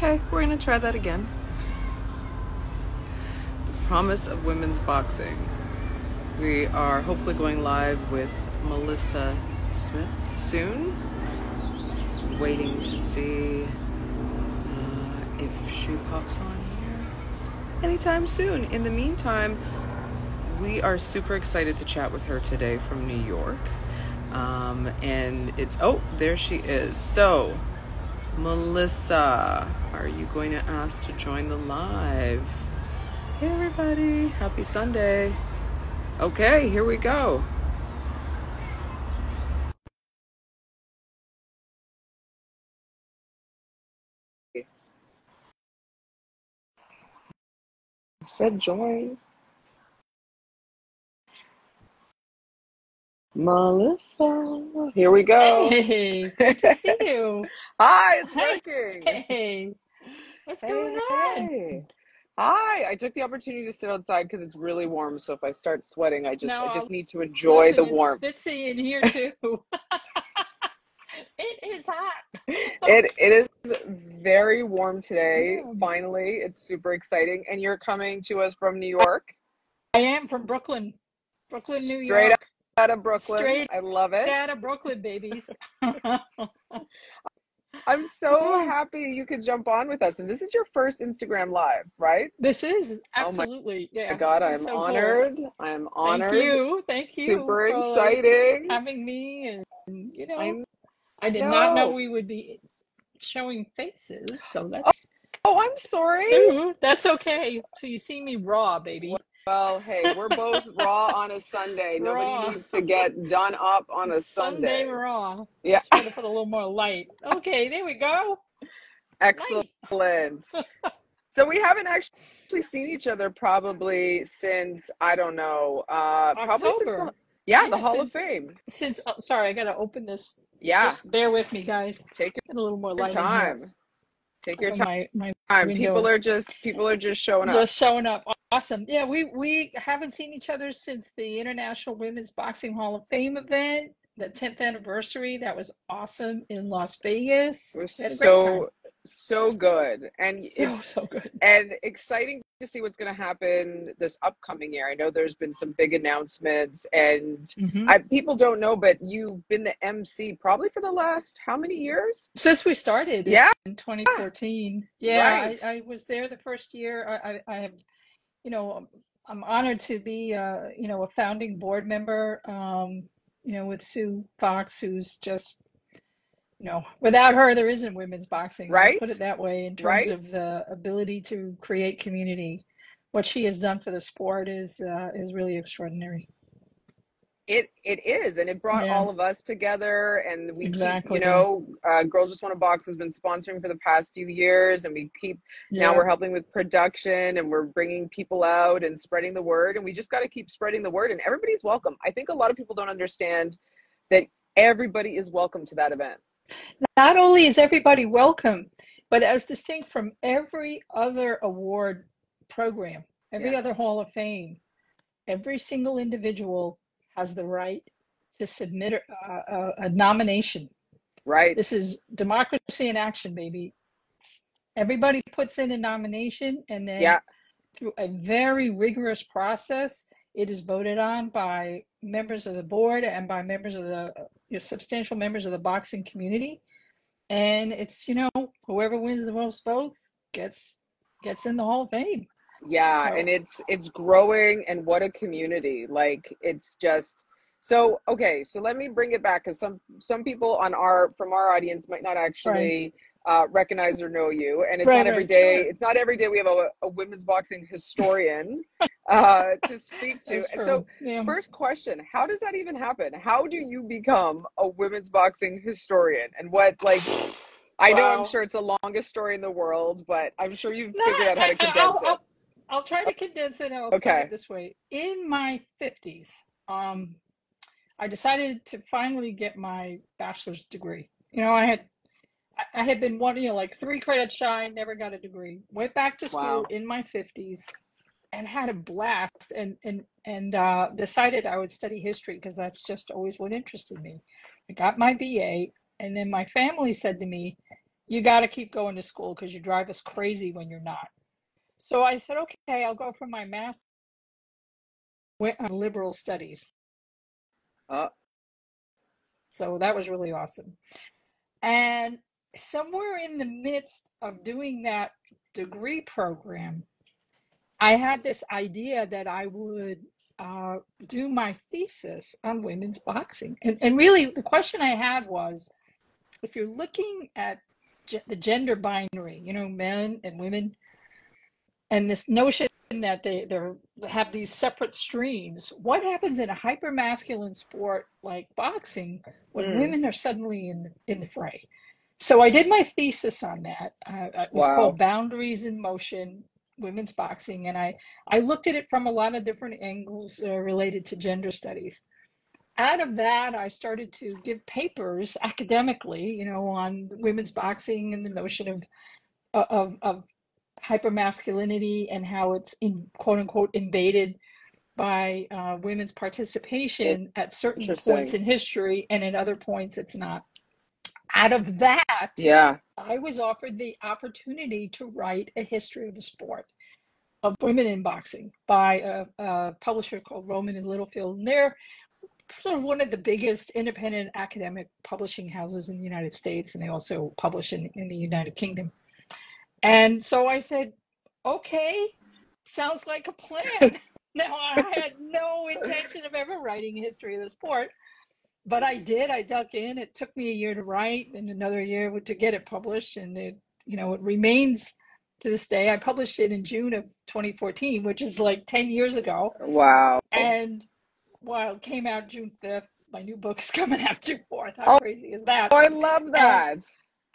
Okay, we're gonna try that again. The promise of women's boxing. We are hopefully going live with Malissa Smith soon. Waiting to see if she pops on here anytime soon. In the meantime, we are super excited to chat with her today from New York. And it's, oh, there she is. So, Melissa, are you going to ask to join the live? Hey everybody, happy Sunday. Okay, here we go. I said join. Melissa, here we go. Hey, good to see you. Hi, it's Hey, working. hey, what's going on? Hey. Hi, I took the opportunity to sit outside because it's really warm. So if I start sweating, I No, just need to enjoy the listen, it's warmth. spitzy in here too. It is hot. It is very warm today. Yeah. Finally, it's super exciting. And you're coming to us from New York, I am from Brooklyn, New straight York. out of Brooklyn. Straight I love it. out of Brooklyn, babies. I'm so Yeah, happy you could jump on with us. And this is your first Instagram live, right? this is Oh my absolutely, yeah, God, it's I'm so cool. honored. I'm honored. Thank you Super for like exciting. having me. And I I did not know know. we would be showing faces, so that's. Oh, I'm sorry. Ooh, that's okay. So you see me raw, baby. Well, hey, we're both raw on a Sunday. Nobody Raw. needs to get done up on a Sunday Sunday. raw. Yeah, Just want to put a little more light. Okay, there we go. excellent. Light. So we haven't actually seen each other probably since, I don't know, probably since, October. the Yeah, Hall of Fame. sorry, I gotta open this. Yeah, Just bear with me, guys. take Get a little more your light in here. time. Take your Open my time. window. People are just showing up. Just showing up. Awesome. Yeah, we haven't seen each other since the International Women's Boxing Hall of Fame event, the 10th anniversary. That was awesome in Las It Vegas. was We had a great time. so good. And So good. and exciting to see what's going to happen this upcoming year. I know there's been some big announcements, and Hmm. people don't know, but you've been the MC probably for the last how many years? Since we started Yeah, in 2014, yeah, right, I was there the first year. I have, you know, I'm honored to be, a founding board member, with Sue Fox, who's just, without her, there isn't women's boxing. I'll right, put it that way in terms right. of the ability to create community. What she has done for the sport is really extraordinary. It is, and it brought Yeah, all of us together, and we keep, exactly. Girls Just Want to Box has been sponsoring for the past few years, and we keep, now Yeah. we're helping with production, and we're bringing people out and spreading the word, and we just got to keep spreading the word, and everybody's welcome. I think a lot of people don't understand that everybody is welcome to that event. Not only is everybody welcome, but as distinct from every other award program, every Yeah, other Hall of Fame, every single individual has the right to submit a nomination. right. This is democracy in action, baby. Everybody puts in a nomination, and then Yeah, through a very rigorous process, it is voted on by members of the board and by members of the substantial members of the boxing community. And it's, whoever wins the most votes gets in the Hall of Fame. yeah, and So it's growing, and what a community. Like, it's just so okay, so let me bring it back, because some people on our from our audience might not right, actually recognize or know you, and right, sure, it's not every day we have a women's boxing historian to speak to. that's And so true. Yeah. first question, how does that even happen? How do you become a women's boxing historian? And what, like, I know, I'm Wow. sure it's the longest story in the world, but I'm sure you've No, figured out how to condense it. I'll try to condense it, and I'll start it Okay. this way. In my 50s, I decided to finally get my bachelor's degree. I had been one, like 3 credits shy, never got a degree. Went back to school Wow. in my 50s and had a blast, and decided I would study history because that's just always what interested me. I got my BA, and then my family said to me, you got to keep going to school because you drive us crazy when you're not. So I said, okay, I'll go for my master's in liberal studies. Oh, So that was really awesome. And somewhere in the midst of doing that degree program, I had this idea that I would do my thesis on women's boxing. And really, the question I had was, if you're looking at the gender binary, you know, men and women, and this notion that they have these separate streams, what happens in a hypermasculine sport like boxing when women are suddenly in the fray? So I did my thesis on that. It was wow. called Boundaries in Motion, Women's Boxing, and I looked at it from a lot of different angles related to gender studies. Out of that, I started to give papers academically, you know, on women's boxing and the notion of hypermasculinity and how it's in quote unquote invaded by women's participation at certain points Interesting. in history, and at other points it's not. Out of that, Yeah. I was offered the opportunity to write a history of the sport of women in boxing by a publisher called Rowman and Littlefield. And they're sort of one of the biggest independent academic publishing houses in the United States, and they also publish in the United Kingdom. And so I said, okay, sounds like a plan. Now, I had no intention of ever writing a history of the sport, but I did. I dug in. It took me a year to write and another year to get it published. And it, you know, it remains to this day. I published it in June of 2014, which is like 10 years ago. Wow. And while it came out June 5th, my new book is coming out June 4th. How crazy is that? Oh, I love that.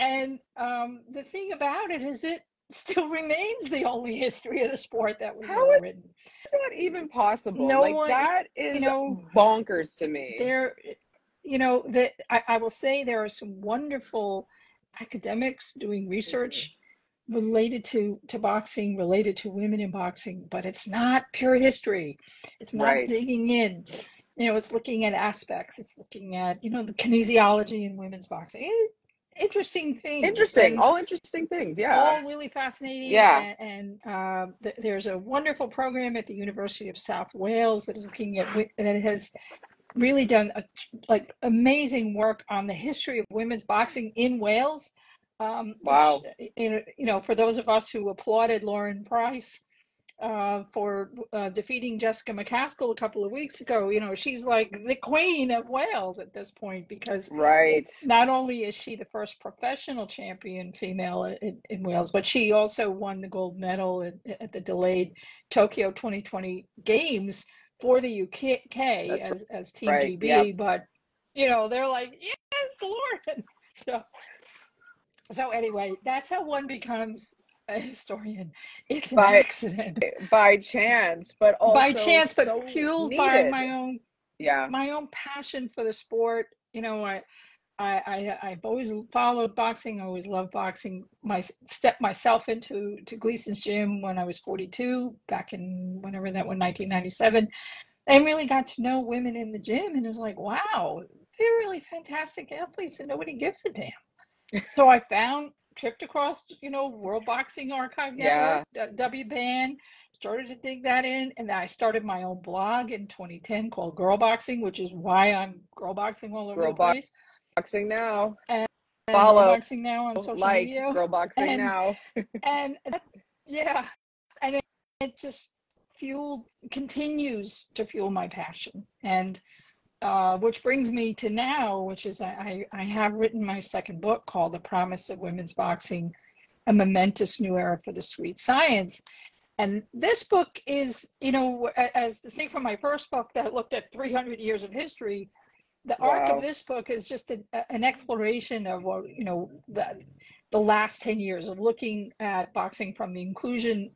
And the thing about it is it still remains the only history of the sport that was ever written. Is that even possible? No like one, that is you know, bonkers to me. there, you know, that I will say there are some wonderful academics doing research related to boxing, related to women in boxing, but it's not pure history. It's not digging in. You know, it's looking at aspects. It's looking at, you know, the kinesiology in women's boxing. It's interesting things. Interesting. All interesting things. Yeah. All really fascinating. Yeah. And there's a wonderful program at the University of South Wales that is looking at, that has really done like amazing work on the history of women's boxing in Wales. Wow. Which, you know, for those of us who applauded Lauren Price for defeating Jessica McCaskill a couple of weeks ago, you know, she's like the queen of Wales at this point, because not only is she the first professional champion female in Wales, but she also won the gold medal at the delayed Tokyo 2020 Games for the UK as Team GB. Yep. But, you know, they're like, yes, Lauren. So anyway, that's how one becomes a historian. It's an accident. By chance, but also by chance, but so fueled needed. by my own passion for the sport. You know, I've always followed boxing. I always loved boxing. I stepped myself into Gleason's gym when I was 42, back in whenever that was, 1997. And really got to know women in the gym, and it was like, wow, they're really fantastic athletes and nobody gives a damn. So I tripped across, you know, World Boxing Archive Network, WBAN, started to dig that in, and then I started my own blog in 2010 called Girl Boxing, which is why I'm girl boxing all over the place. Boxing now. And follow. Girl Boxing now on social media. Girl Boxing now. and it just continues to fuel my passion. And which brings me to now, which is I have written my second book called The Promise of Women's Boxing, A Momentous New Era for the Sweet Science. And this book is, you know, as distinct from my first book that looked at 300 years of history, the arc of this book is just an exploration of, you know, the last 10 years of looking at boxing from the inclusion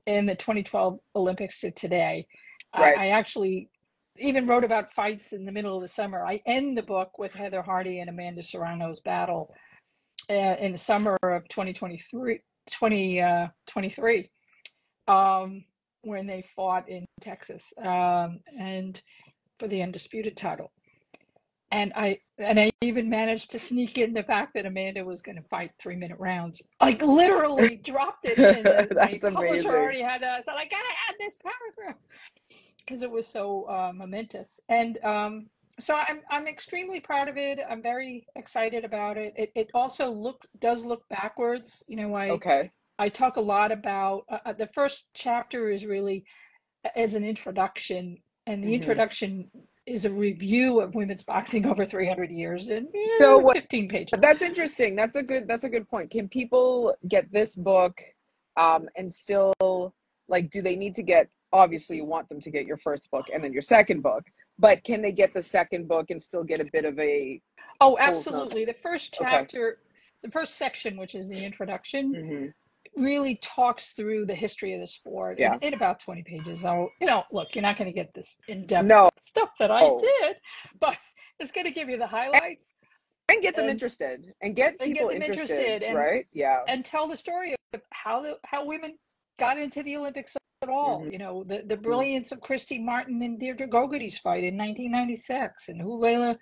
in the 2012 Olympics to today. I actually even wrote about fights in the middle of the summer. I end the book with Heather Hardy and Amanda Serrano's battle in the summer of 2023, when they fought in Texas and for the undisputed title. And I even managed to sneak in the fact that Amanda was going to fight 3-minute rounds. Like literally dropped it in. My That's publisher amazing. already had that. I said, I gotta add this paragraph because it was so momentous. And so I'm extremely proud of it. I'm very excited about it. It also does look backwards. You know, Okay. I talk a lot about the first chapter is really as an introduction, and the Hmm. introduction is a review of women's boxing over 300 years in So what, 15 pages. that's interesting. That's a good point. Can people get this book and still, like, do they need to get, obviously you want them to get your first book and then your second book, but can they get the second book and still get a bit of a Oh, Coles Notes? absolutely. The first Okay. chapter, the first section, which is the introduction, Hmm. really talks through the history of the sport Yeah. in about 20 pages. So, look, you're not going to get this in-depth No. stuff that I did, but it's going to give you the highlights And get them and, interested and get and get people them interested, interested right? Yeah. and tell the story of how women got into the Olympics at all. Hmm. The brilliance of Christy Martin and Deirdre Gogarty's fight in 1996, and who Layla,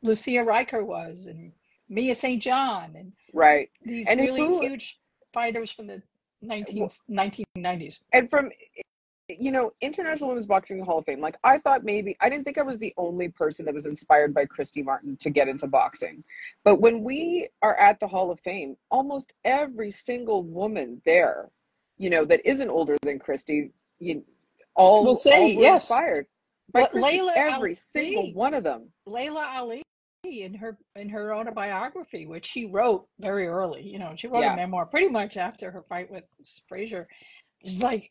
Lucia Riker was, and Mia St. John, and Right. these And really who, huge fighters from the 1990s. and from, International Women's Boxing Hall of Fame, like I thought maybe, I didn't think I was the only person that was inspired by Christy Martin to get into boxing. But when we are at the Hall of Fame, almost every single woman there, that isn't older than Christy, We'll all say were yes. inspired by Christy. Layla Every single Ali, one of them. Layla Ali, in her autobiography, which she wrote very early. She wrote a Yeah. memoir pretty much after her fight with Frazier. She's like,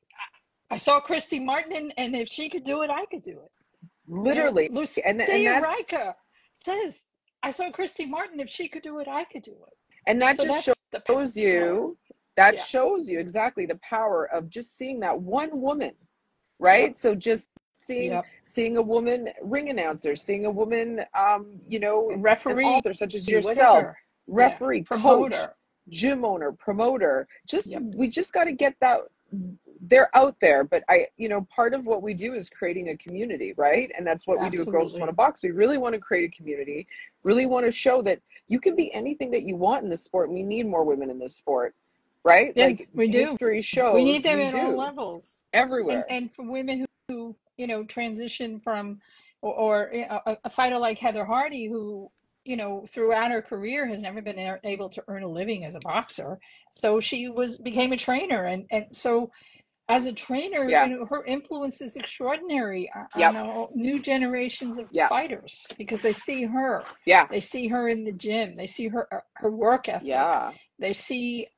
I saw Christy Martin, and if she could do it, I could do it. Literally. Lucia And that's, Riker says, I saw Christy Martin. If she could do it, I could do it. and that So just that's the shows power. you, that Yeah. shows you exactly the power of just seeing that one woman, right? Yep. So just Yep. seeing a woman ring announcer, seeing a woman, an Referee, author such as yourself, whatever. Yeah. referee, coach, Promoter. gym owner, promoter. Yep. We just got to get that. They're out there, but part of what we do is creating a community, right? And that's what we do at Girls Just Want to Absolutely. Box. We really want to create a community, really want to show that you can be anything that you want in this sport. We need more women in this sport, right? Yeah, Like we do. history We shows need them we at all do levels. And everywhere. and for women who transition from, or a fighter like Heather Hardy, who throughout her career has never been able to earn a living as a boxer. So she became a trainer, and so as a trainer, Yeah. her influence is extraordinary Yep. on new generations of Yeah. fighters, because they see her. Yeah. They see her in the gym. They see her work ethic. Yeah. They see,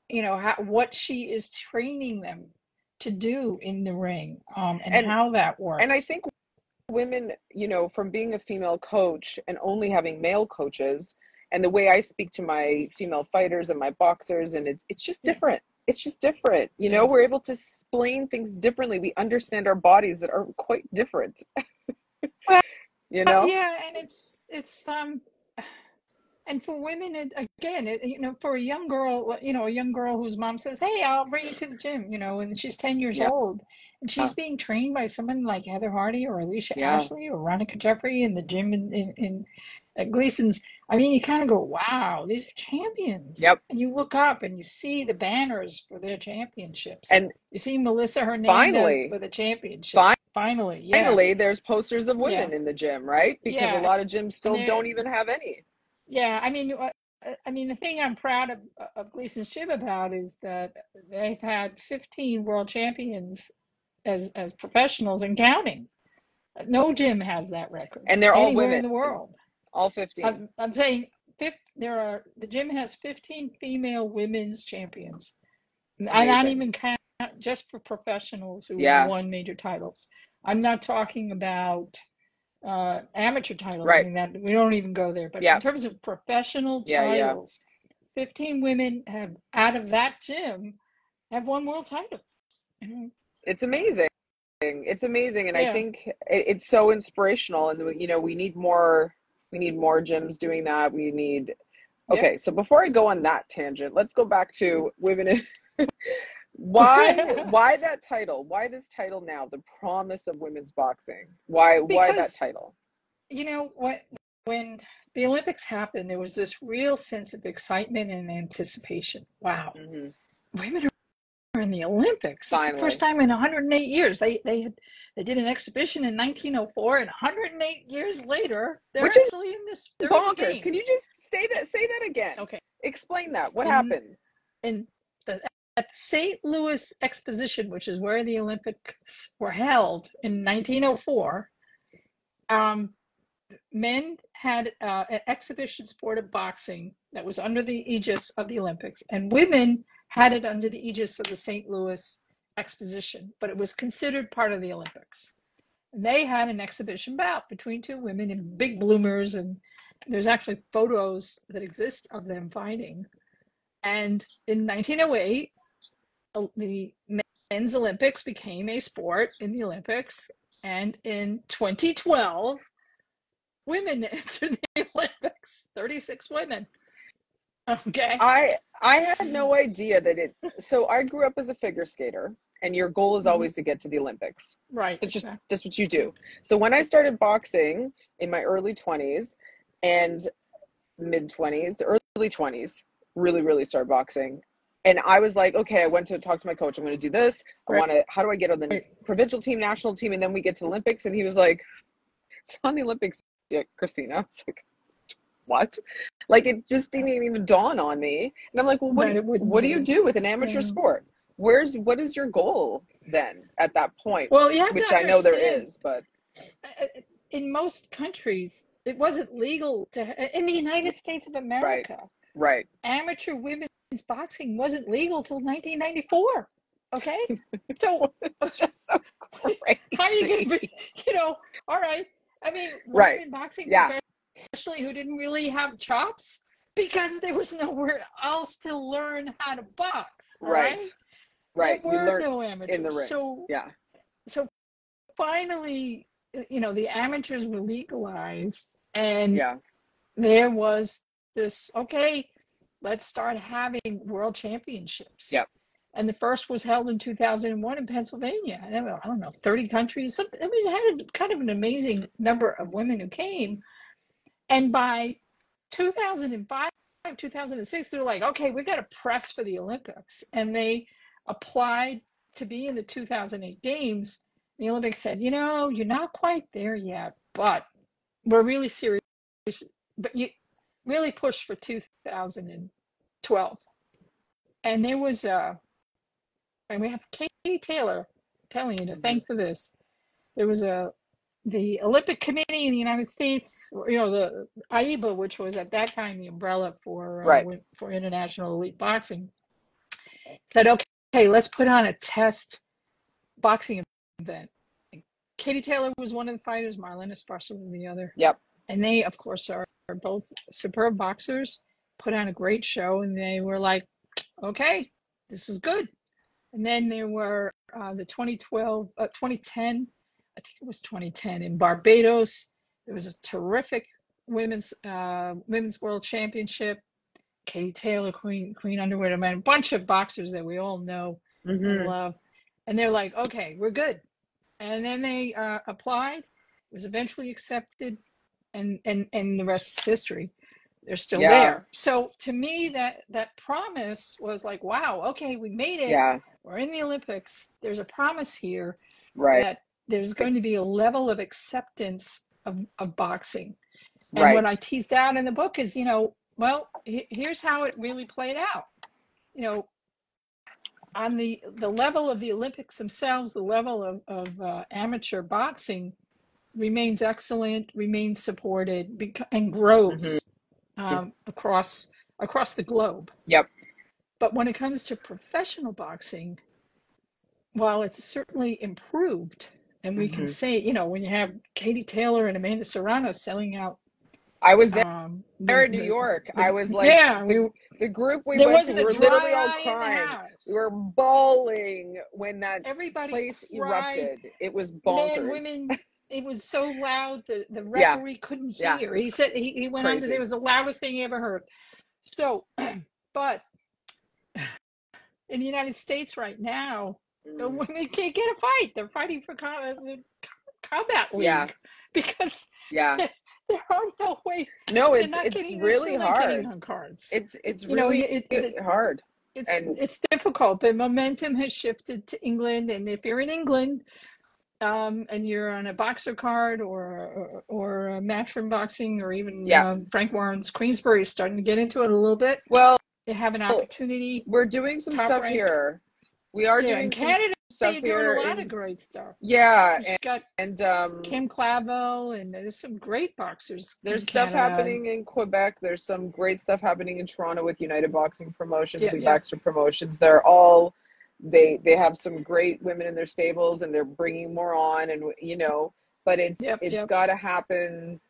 what she is training them to do in the ring, and how that works. And I think women, from being a female coach and only having male coaches, and the way I speak to my female fighters and my boxers, and it's just different. It's just different. Yes. We're able to explain things differently. We understand our bodies that are quite different. Well, Yeah, and it's and for women, for a young girl whose mom says, "Hey, I'll bring you to the gym," and she's 10 years yeah, old, and she's being trained by someone like Heather Hardy or Alicia yeah. Ashley or Ronica Jeffrey in the gym in at Gleason's. I mean, you kind of go, "Wow, these are champions!" Yep. And you look up and you see the banners for their championships. And you see Melissa Hernandez finally, for the championship. Finally, there's posters of women in the gym, right? Because a lot of gyms still don't even have any. Yeah, I mean, the thing I'm proud of Gleason's gym about is that they've had 15 world champions as professionals and counting. No gym has that record, and they're all anywhere women in the world. All 15. I'm saying the gym has 15 female women's champions. Amazing. I not even count just for professionals who won major titles. I'm not talking about amateur titles. Right. I mean, that we don't even go there. But in terms of professional titles, 15 women out of that gym have won world titles. It's amazing. It's amazing, and I think it's so inspirational. And we need more. We need more gyms doing that. We need. Okay, so before I go on that tangent, let's go back to women Why that title? Why this title now? The promise of women's boxing. Why that Because, title? you know, when the Olympics happened, there was this real sense of excitement and anticipation. Wow, Hmm. women are in the Olympics. It's the first Finally. time in 108 years. They did an exhibition in 1904, and 108 years later, they're Which is actually in this. They're in the bonkers. Can you games. just say that again? Okay. Explain that. What In happened? in the at the St. Louis Exposition, which is where the Olympics were held in 1904, men had an exhibition sport of boxing that was under the aegis of the Olympics, and women had it under the aegis of the St. Louis Exposition, but it was considered part of the Olympics. And they had an exhibition bout between two women in big bloomers, and there's actually photos that exist of them fighting. And in 1908, the men's Olympics became a sport in the Olympics, and in 2012, women entered the Olympics. 36 women. Okay. I had no idea that it. So I grew up as a figure skater, and your goal is always to get to the Olympics. Right. That's what you do. So when I started boxing in my early 20s and mid 20s, early 20s, really started boxing. And I was like, okay, I went to talk to my coach. I'm going to do this. How do I get on the provincial team, national team? And then we get to Olympics. And he was like, it's on the Olympics yet, Kristina. I was like, what? Like, it just didn't even dawn on me. And I'm like, well, what do you do with an amateur sport? What is your goal then at that point? Well, you have which to I know there understand, is, but in most countries, it wasn't legal in the United States of America. Right. Amateur women's boxing wasn't legal till 1994. Okay, so just so crazy. How are you going to be? All right. I mean, women boxing, especially who didn't really have chops, because there was nowhere else to learn how to box. Right. There were no amateurs. In the ring. So finally, the amateurs were legalized, and there was this, okay, let's start having world championships. Yep. And the first was held in 2001 in Pennsylvania. And there were, I don't know, 30 countries. I mean, it had kind of an amazing number of women who came. And by 2005, 2006, they were like, okay, we got to press for the Olympics. And they applied to be in the 2008 Games. The Olympics said, you're not quite there yet, but we're really serious. But you really pushed for 2012. And there was and we have Katie Taylor telling you to thank for this. There was the Olympic Committee in the United States, the AIBA, which was at that time the umbrella for international elite boxing, said, okay, let's put on a test boxing event. Katie Taylor was one of the fighters. Marlena Esparza was the other. Yep. And they, of course, are both superb boxers, put on a great show, and they were like, okay, this is good. And then there were the 2010, I think it was 2010 in Barbados. There was a terrific women's world championship. Katie Taylor, Queen Underwood, a bunch of boxers that we all know and love. And they're like, okay, we're good. And then they applied. It was eventually accepted, and the rest is history. They're still there. So to me, that promise was like, wow, okay, we made it. Yeah. We're in the Olympics. There's a promise here that there's going to be a level of acceptance of boxing. And what I teased out in the book is, here's how it really played out. On the level of the Olympics themselves, the level of amateur boxing remains excellent, remains supported, and grows across the globe. Yep. But when it comes to professional boxing, while it's certainly improved, and we can say, when you have Katie Taylor and Amanda Serrano selling out. I was there in New York. I was like, the group we went to, we were literally all crying. We were bawling when that place erupted. It was bonkers. Men, women, it was so loud, the referee couldn't hear. He said, he went on to say it was the loudest thing he ever heard. So, but in the United States right now, the Mm. women can't get a fight. They're fighting for combat league Yeah. because Yeah. there are no way. No, They're it's not it's getting. They're really still not getting hard. on cards. It's You know, really hard. And it's difficult. The momentum has shifted to England, and if you're in England, and you're on a boxer card or a Matchroom Boxing, or even yeah. Frank Warren's Queensbury is starting to get into it a little bit. Well, They have an opportunity. we're doing some Top stuff rank. here. We are Yeah, in doing some Canada, stuff you're doing a here lot of in great stuff. yeah, You've got and Kim Clavel, and there's some great boxers there's in stuff Canada. happening in Quebec. There's some great stuff happening in Toronto with United Boxing Promotions, Yeah, Lee yeah. Baxter Promotions. They're all they have some great women in their stables, and they're bringing more on, and but it's Yep. got to happen.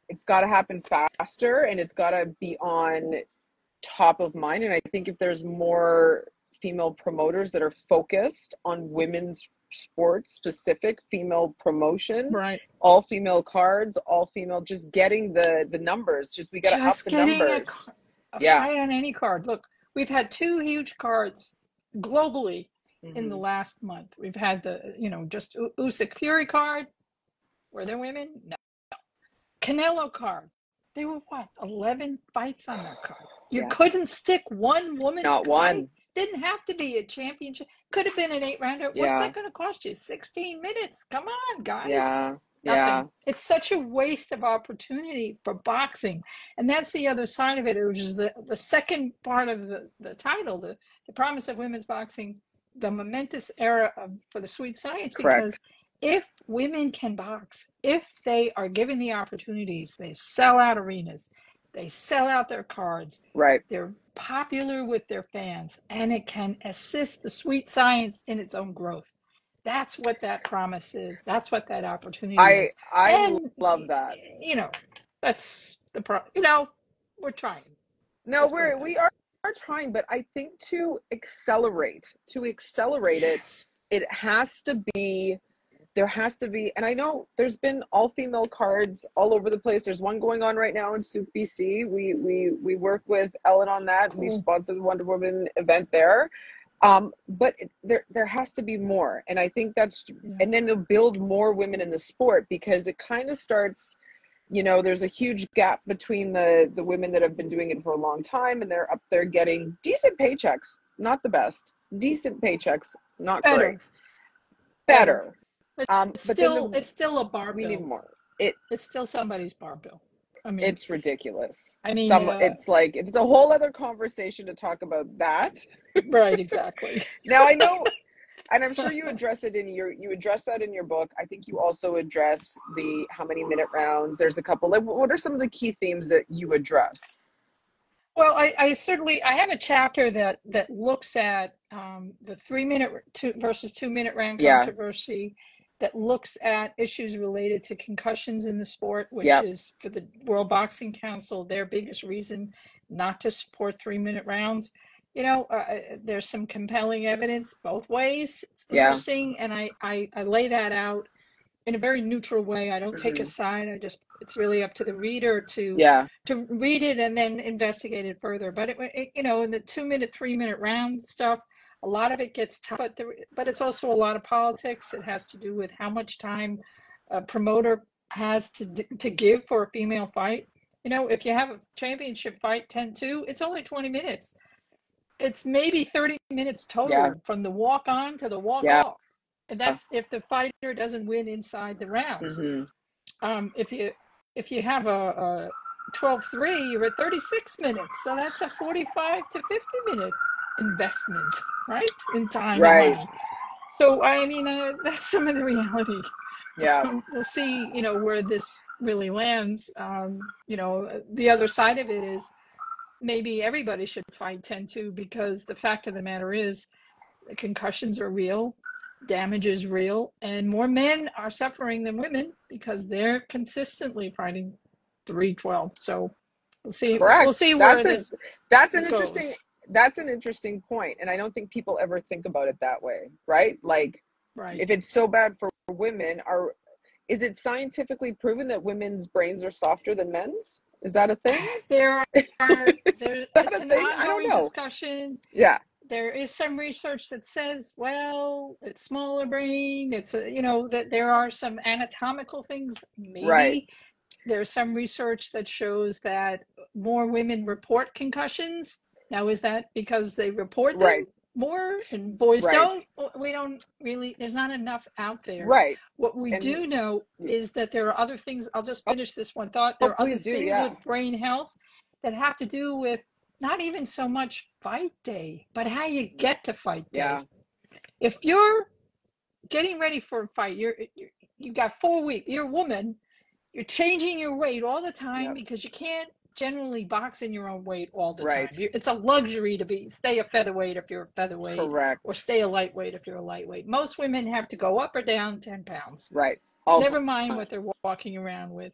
It's got to happen faster, and it's got to be on top of mind. And I think if there's more female promoters that are focused on women's sports specific female promotion, Right. all female cards, all female, just getting the numbers, just we got to up the numbers. A Yeah. fight on any card. Look, we've had 2 huge cards globally in the last month. We've had the just Usyk Fury card. Were there women? No. Canelo card. There were 11 fights on that card. You couldn't stick one woman's Not fight. one. Didn't have to be a championship. Could have been an 8-rounder. Yeah. What's that going to cost you? 16 minutes. Come on, guys. Yeah. Nothing. Yeah. It's such a waste of opportunity for boxing. And that's the other side of it, which is the second part of the title, the promise of women's boxing, the momentous era for the sweet science. Correct. Because if women can box, if they are given the opportunities, they sell out arenas, they sell out their cards. Right. They're popular with their fans, and it can assist the sweet science in its own growth. That's what that promise is. That's what that opportunity is. I love that. That's the we're trying. No, we are trying, but I think to accelerate it, it has to be. There has to be, and I know there's been all-female cards all over the place. There's one going on right now in Soup BC. We work with Ellen on that. Cool. We sponsored the Wonder Woman event there. But there has to be more, and I think that's, and then they'll build more women in the sport, because it kind of starts, there's a huge gap between the women that have been doing it for a long time, and they're up there getting decent paychecks, not the best, decent paychecks, not great, better. It's still a bar bill. We need more. It's still somebody's bar bill. I mean, it's ridiculous. I mean, it's like, it's a whole other conversation to talk about that. Right, exactly. Now I know, and I'm sure you address that in your book. I think you also address the how many minute rounds. There's a couple. Like, what are some of the key themes that you address? Well, I certainly have a chapter that looks at the 3-minute versus 2-minute round controversy. That looks at issues related to concussions in the sport, which is, for the World Boxing Council, their biggest reason not to support 3-minute rounds. There's some compelling evidence both ways. It's interesting, and I lay that out in a very neutral way. I don't take a side. It's really up to the reader to read it and then investigate it further. But in the 2-minute, 3-minute round stuff, a lot of it gets tough, but it's also a lot of politics. It has to do with how much time a promoter has to give for a female fight. If you have a championship fight 10-2, it's only 20 minutes. It's maybe 30 minutes total from the walk on to the walk off. And that's if the fighter doesn't win inside the rounds. If you have a 12-3, you're at 36 minutes. So that's a 45 to 50 minute investment, right? In time and money. So, I mean, that's some of the reality. Yeah. We'll see, where this really lands. The other side of it is maybe everybody should fight 10-2, because the fact of the matter is the concussions are real, damage is real, and more men are suffering than women because they're consistently fighting 3-12. So we'll see. Correct. We'll see where that's an interesting point, and I don't think people ever think about it that way, right? Like, if it's so bad for women, is it scientifically proven that women's brains are softer than men's? Is that a thing? It's an ongoing a discussion. Yeah. There is some research that says, well, it's smaller brain. It's that there are some anatomical things. Maybe Right. there's some research that shows that more women report concussions. Now, is that because they report them more and boys don't? We don't really. There's not enough out there. Right. What we do know is that there are other things. I'll just finish this one thought. There are other things with brain health that have to do with not even so much fight day, but how you get to fight day. Yeah. If you're getting ready for a fight, you've got 4 weeks. You're a woman. You're changing your weight all the time because you can't generally box in your own weight all the time. It's a luxury to stay a featherweight if you're a featherweight. Correct. Or stay a lightweight if you're a lightweight. Most women have to go up or down 10 pounds. Right. Never mind what they're walking around with.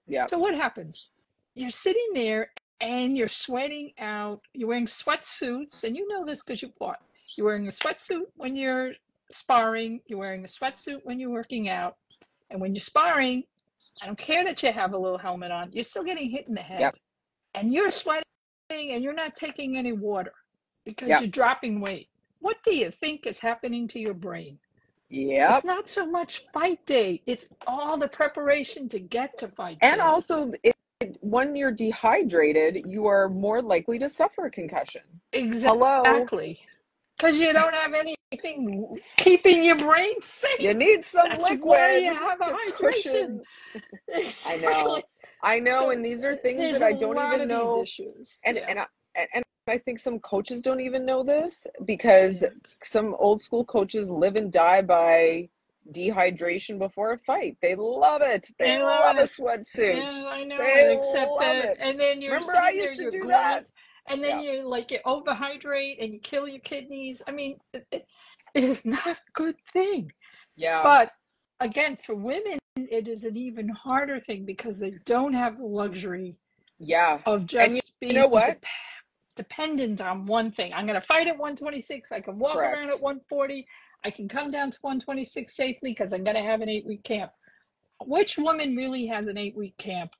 Yeah. So what happens? You're sitting there and you're sweating out. You're wearing sweatsuits, and you know this because you fought. You're wearing a sweatsuit when you're sparring. You're wearing a sweatsuit when you're working out. And when you're sparring, I don't care that you have a little helmet on. You're still getting hit in the head. Yep. And you're sweating and you're not taking any water because you're dropping weight. What do you think is happening to your brain? Yeah. It's not so much fight day. It's all the preparation to get to fight day. And also, when you're dehydrated, you are more likely to suffer a concussion. Exactly. Because you don't have anything keeping your brain safe. You need some That's liquid. why you have a hydration. Exactly. I know, so, and these are things that I don't even know. Issues. And I think some coaches don't even know this because some old school coaches live and die by dehydration before a fight. They love it. They love a sweatsuit. Yeah, I know. They Except love it. And then you're Remember, I sitting used there, to you're do that. And then you overhydrate and you kill your kidneys. I mean, it is not a good thing. Yeah. But again, for women, it is an even harder thing because they don't have the luxury of just being dependent on one thing. I'm going to fight at 126. I can walk around at 140. I can come down to 126 safely because I'm going to have an 8-week camp. Which woman really has an 8-week camp?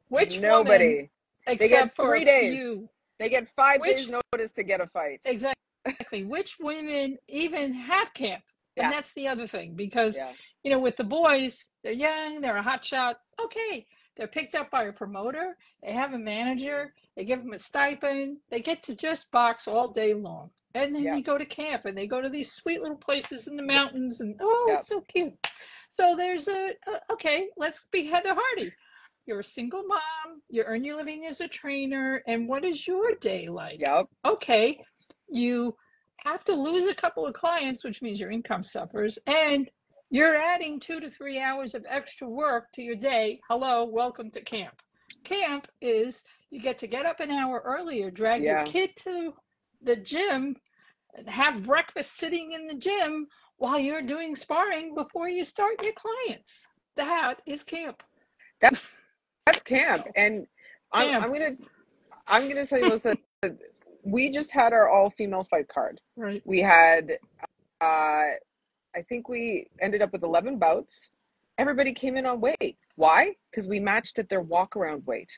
Nobody. Woman, except for 3 days. Few. They get 5 days notice to get a fight. Exactly. Which women even have camp? And that's the other thing because, with the boys, they're young, they're a hot shot. Okay. They're picked up by a promoter. They have a manager. They give them a stipend. They get to just box all day long. And then they go to camp and they go to these sweet little places in the mountains and, it's so cute. So there's okay, let's be Heather Hardy. You're a single mom. You earn your living as a trainer. And what is your day like? Yep. Okay. You have to lose a couple of clients, which means your income suffers. And you're adding 2 to 3 hours of extra work to your day. Hello, welcome to camp. Camp is you get to get up an hour earlier, drag your kid to the gym, and have breakfast sitting in the gym while you're doing sparring before you start your clients. That is camp. That's camp. And I'm gonna tell you, Melissa, we just had our all-female fight card. Right. We had I think we ended up with 11 bouts. Everybody came in on weight. Why? Because we matched at their walk-around weight.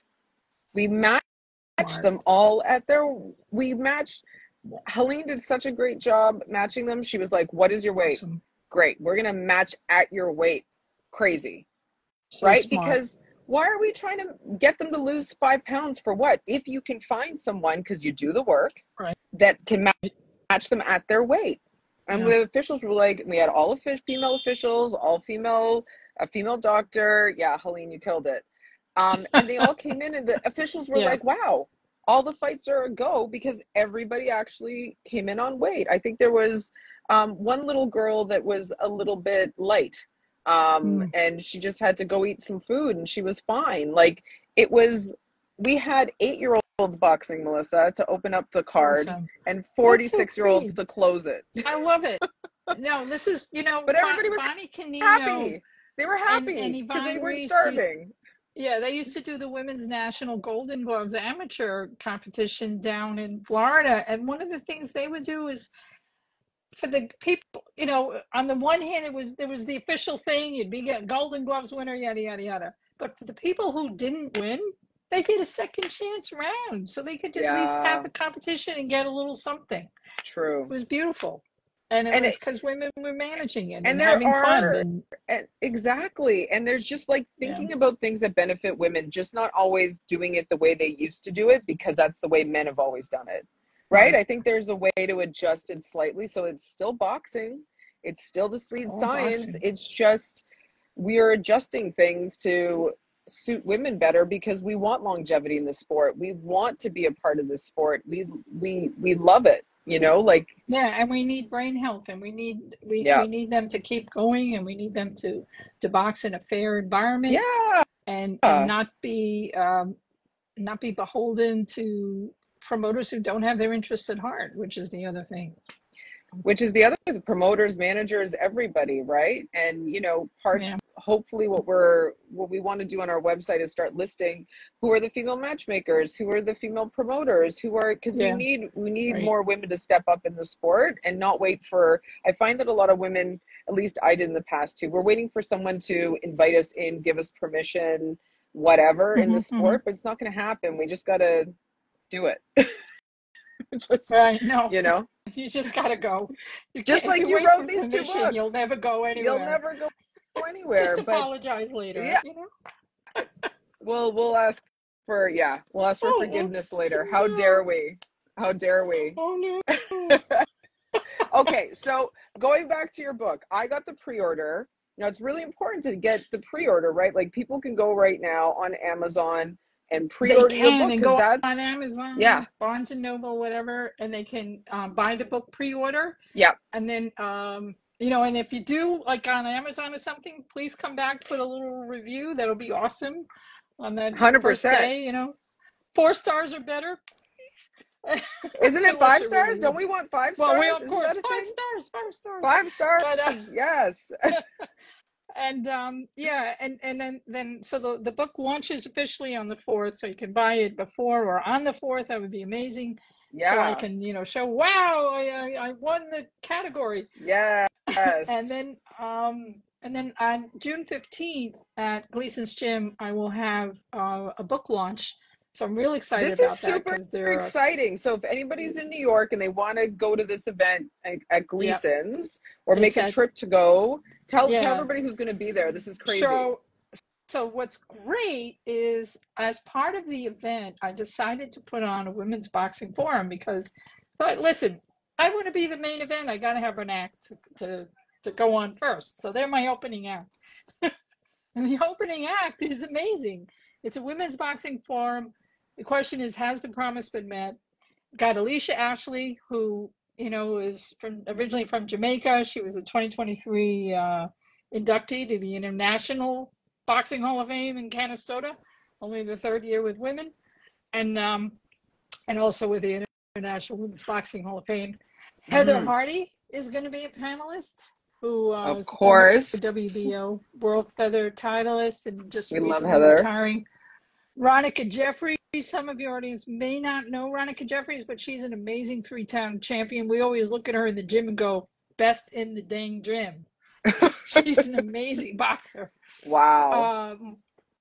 We matched them all at Helene did such a great job matching them. She was like, what is your weight? Awesome. Great. We're going to match at your weight. Crazy. So right? Smart. Because why are we trying to get them to lose 5 pounds for what? If you can find someone, because you do the work, that can match them at their weight. And the officials were like, we had all female officials, a female doctor. Yeah, Helene, you killed it. And they all came in and the officials were like, wow, all the fights are a go because everybody actually came in on weight. I think there was one little girl that was a little bit light. And she just had to go eat some food and she was fine. Like we had 8-year-olds boxing, Melissa, to open up the card and 46-year-olds to close it. I love it. No, this is, but everybody was Bonnie Canino, happy. They were happy because they weren't starving. They used to do the Women's National Golden Gloves amateur competition down in Florida. And one of the things they would do is for the people, on the one hand, there was the official thing. You'd be a Golden Gloves winner, yada, yada, yada. But for the people who didn't win, they did a second chance round so they could at least have Yeah, a competition and get a little something. It true. was beautiful. And it And was because women were managing it and and there having fun. are And exactly, and there's just like yeah, thinking about things that benefit women, just not always doing it the way they used to do it because that's the way men have always done it, right? right. I think there's a way to adjust it slightly so it's still boxing, it's still the sweet All science, boxing. it's just we are adjusting things to suit women better because we want longevity in the sport, we want to be a part of the sport, we love it, you know, like Yeah, and we need brain health, and we need yeah, we need them to keep going, and we need them to box in a fair environment yeah, and not be beholden to promoters who don't have their interests at heart, which is the other thing. which is the promoters, managers, everybody, right? And you know, part Yeah, hopefully what we want to do on our website is start listing who are the female matchmakers, who are the female promoters, who are, because yeah, we need right. more women to step up in the sport and not wait for, I find that a lot of women, at least I did in the past too, we're waiting for someone to invite us in, give us permission, whatever in the Hmm. sport, but it's not going to happen. We just got to do it. Just, Right. No, you know, you just gotta go. You just can't if like you you wait wrote for these two permission, you'll books, never go you'll anywhere. never go Just anywhere. But apologize later, yeah, you know? we'll ask for, yeah, we'll ask for Oh, oops. forgiveness later. How No. dare we? How dare we? Oh no. Okay, so going back to your book, I got the pre-order. Now it's really important to get the pre-order, right? Like people can go right now on Amazon and They pre-order your can book and because go on that's, yeah, Amazon, Barnes and Noble, whatever, and they can buy the book pre-order. yeah, And then, you know, and if you do like on Amazon or something, please come back, put a little review. That'll be awesome on that first 100%. day, you know. 4 stars or better, Isn't it unless five you're really, stars? you Don't know. we want five Well, we stars? of Isn't that course a thing? 5 stars, 5 stars. 5 stars, But yes. and yeah, and then so the book launches officially on the 4th, so you can buy it before or on the 4th. That would be amazing. So I Yeah, can, you know, show, wow, I won the category. yes. And then on June 15th at Gleason's gym, I will have a book launch. So I'm really excited This is about that super because there are, exciting. So if anybody's in New York and they want to go to this event at yeah, Gleason's or make it's a at, trip to go, tell yeah. everybody who's going to be there. This is crazy. So So what's great is as part of the event, I decided to put on a women's boxing forum because I thought, listen, I want to be the main event. I got to have an act to go on first. So they're my opening act. And the opening act is amazing. It's a women's boxing forum. The question is, has the promise been met? Got Alicia Ashley, who, you know, is originally from Jamaica. She was a 2023 inductee to the International Boxing Hall of Fame in Canastota, only the third year with women, and um, and also with the International Women's Boxing Hall of Fame. Heather Hmm. Hardy is going to be a panelist, who Of is a former course. WBO World Feather titleist and just We love recently Heather. retiring. Ronica Jeffries, some of your audience may not know Ronica Jeffries, but she's an amazing 3-time champion. We always look at her in the gym and go, best in the dang gym. She's an amazing boxer. Wow.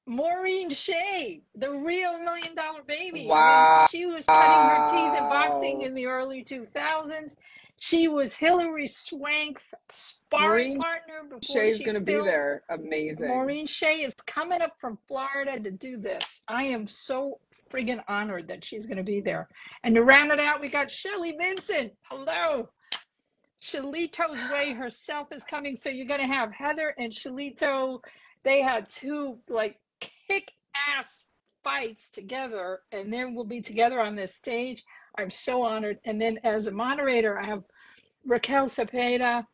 Maureen Shea, the real $1 million baby. I mean, Wow. she was cutting her teeth in boxing in the early 2000s. She was Hilary Swank's sparring Maureen partner before Shea's she going to be filmed. there. Amazing. Maureen Shea is coming up from Florida to do this. I am so friggin' honored that she's going to be there. And to round it out, we got Shelly Vincent. Hello. Shalito's Way herself is coming. So you're going to have Heather and Shalito. They had two like kick-ass fights together, and they will be together on this stage. I'm so honored. And then as a moderator, I have Raquel Cepeda.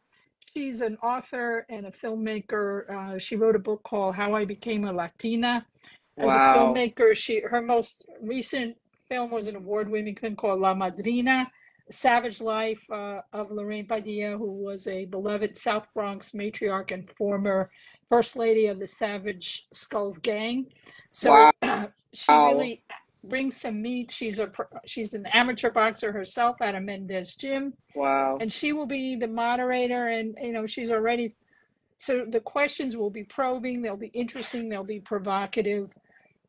She's an author and a filmmaker. She wrote a book called How I Became a Latina. As a Wow. filmmaker, her most recent film was an award-winning film called La Madrina, Savage Life of Lorraine Padilla, who was a beloved South Bronx matriarch and former First Lady of the Savage Skulls Gang. So Wow. she really brings some meat. She's an amateur boxer herself at a Mendez gym, Wow. and she will be the moderator. And you know, she's already, so the questions will be probing. They'll be interesting. They'll be provocative.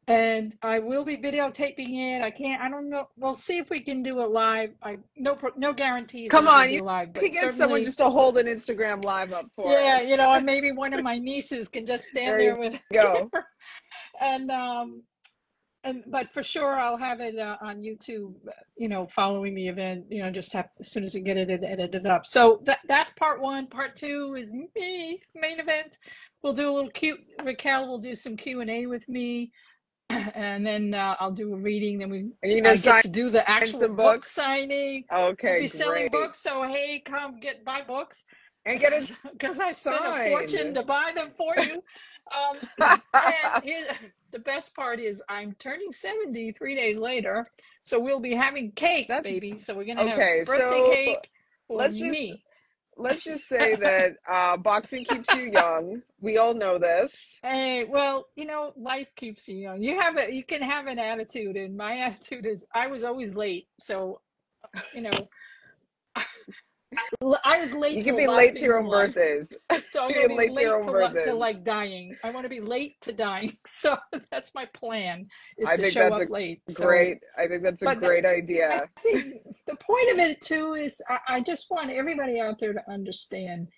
And I will be videotaping it. I don't know. We'll see if we can do it live. No guarantees that Come it will on, be you live, can but get someone certainly, just to hold an Instagram live up for yeah, us. you know, and maybe one of my nieces can just stand There there you with a go. camera. And but for sure I'll have it on YouTube, you know, following the event, you know, just have as soon as we get it edited up. So that's part one. Part two is me, main event. We'll do a little Raquel will do some Q&A with me, and then I'll do a reading. Then Are you I gonna get sign to do the actual some book books? signing. We'll Okay, be selling great. books, so hey, come buy books, And get it because I spent a fortune signed. to buy them for you. And the best part is I'm turning 70 3 days later, so we'll be having cake, That's baby. So we're gonna have okay. birthday So cake for let's just me. let's just say that boxing keeps you young. We all know this. Hey, well, you know, life keeps you young. You can have an attitude, and my attitude is I was always late. So, you know, I was late You to can a be lot of late to things your in own life. birthdays. So I'm You're gonna be late to your late own to birthdays. like dying. I want to be late to dying. So that's my plan, is I to think show that's a up late. So, great. I think that's a but great I idea. think the point of it too is I just want everybody out there to understand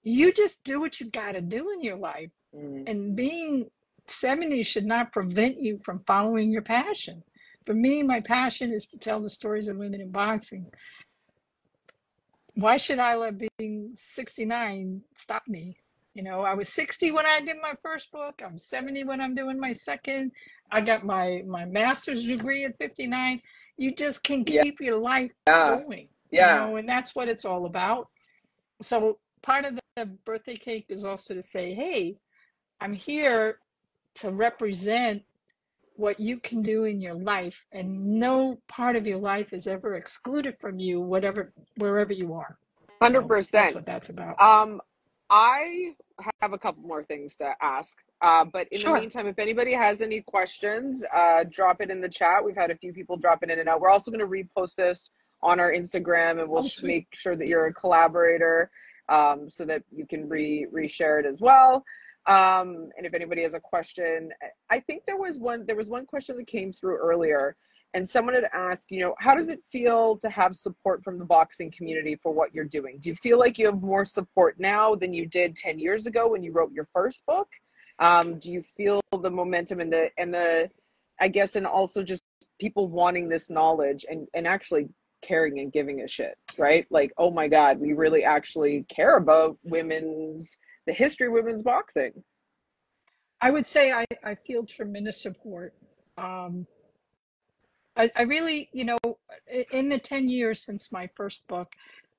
you just do what you got to do in your life. Mm. And being 70 should not prevent you from following your passion. For me, my passion is to tell the stories of women in boxing. Why should I let being 69 stop me? You know, I was 60 when I did my first book. I'm 70 when I'm doing my second. I got my master's degree at 59. You just can Yeah, keep your life going, you yeah. know, and that's what it's all about. So part of the birthday cake is also to say, hey, I'm here to represent what you can do in your life, and no part of your life is ever excluded from you, wherever you are. So that's 100%. what that's about. Um, I have a couple more things to ask. But in the Sure. meantime, if anybody has any questions, drop it in the chat. We've had a few people dropping in and out. We're also going to repost this on our Instagram, and we'll Oh, sweet. make sure that you're a collaborator, so that you can reshare it as well. And if anybody has a question, I think there was one question that came through earlier, and someone had asked, how does it feel to have support from the boxing community for what you're doing? Do you feel like you have more support now than you did 10 years ago when you wrote your first book? Do you feel the momentum and I guess, and also just people wanting this knowledge and actually caring and giving a shit, right? Like, oh my God, we really actually care about the history of women's boxing. I would say I feel tremendous support. Um, I really, you know, in the 10 years since my first book,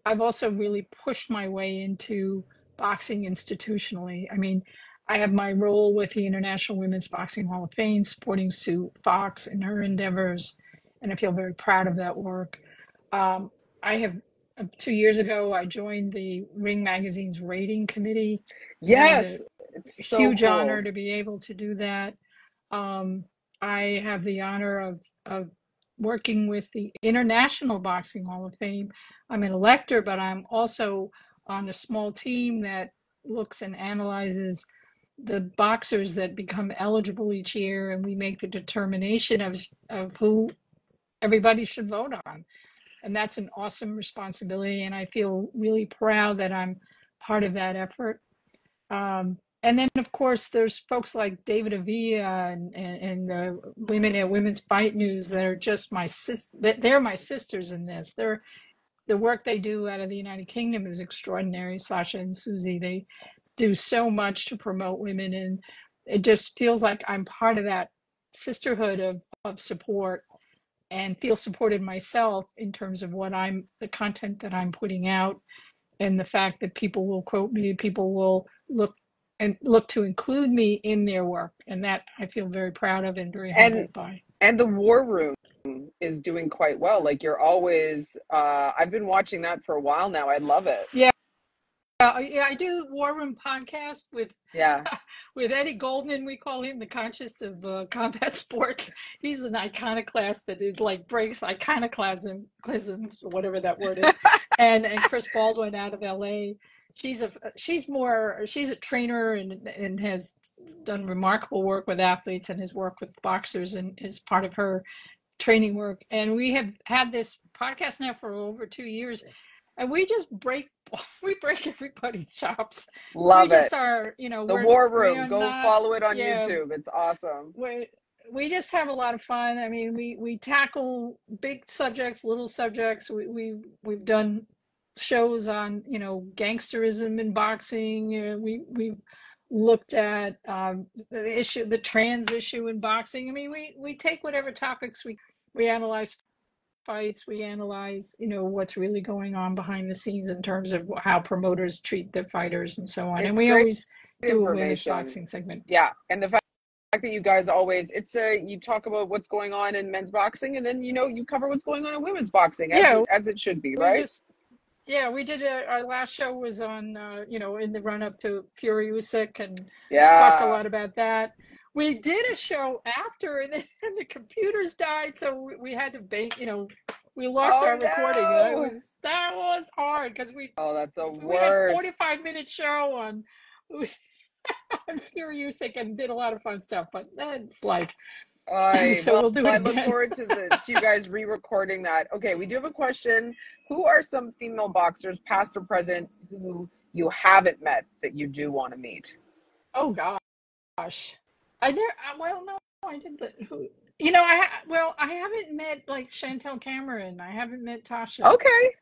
I've also really pushed my way into boxing institutionally. I mean, I have my role with the International Women's Boxing Hall of Fame, supporting Sue Fox in her endeavors, and I feel very proud of that work. Um, I have 2 years ago, I joined the Ring Magazine's rating committee, and that was a Yes, it's so huge honor cool. to be able to do that. Um, I have the honor of working with the International Boxing Hall of Fame. I'm an elector, but I'm also on a small team that looks and analyzes the boxers that become eligible each year, and we make the determination of who everybody should vote on. And that's an awesome responsibility, and I feel really proud that I'm part of that effort. And then, of course, there's folks like David Avila and the women at Women's Fight News that are just they're my sisters in this. The work they do out of the United Kingdom is extraordinary. Sasha and Susie, they do so much to promote women, and it just feels like I'm part of that sisterhood of support, and feel supported myself in terms of the content that I'm putting out, and the fact that people will quote me, people will look to include me in their work, and that I feel very proud of and very And humbled by. and the War Room is doing quite well. Like, you're always I've been watching that for a while now. I love it. Yeah, yeah, I do War Room podcast with Yeah. with Eddie Goldman. We call him the conscious of combat sports. He's an iconoclast that is like breaks iconoclasm, whatever that word is. And Chris Baldwin out of LA. she's a trainer and has done remarkable work with athletes and has worked with boxers and is part of her training work. And we have had this podcast now for over 2 years, and we just break everybody's chops. We Love it. just are, The we're War we Room. are Go not, follow it on yeah, YouTube. It's awesome. we just have a lot of fun. I mean, we tackle big subjects, little subjects. We've done shows on, gangsterism in boxing. We've looked at the trans issue in boxing. I mean, we take whatever topics we analyze fights, we analyze, what's really going on behind the scenes in terms of how promoters treat their fighters and so on. It's And we great always do a women's information. boxing segment. Yeah, and the fact that you guys always, you talk about what's going on in men's boxing, and then you cover what's going on in women's boxing, as it should be, right? We did our last show was on in the run up to Fury Usyk, and Yeah. talked a lot about that. We did a show after, and then the computers died, so we had to we lost our recording. No. That was hard because we that's the we had a worst. 45-minute show on Fury Usyk and did a lot of fun stuff, but that's like so we'll do it again. I look forward to you guys re-recording that. Okay, we do have a question. Who are some female boxers, past or present, who you haven't met that you do want to meet? Oh gosh, I did. Well, no, I did. But who? I haven't met like Chantel Cameron. I haven't met Tasha. Okay.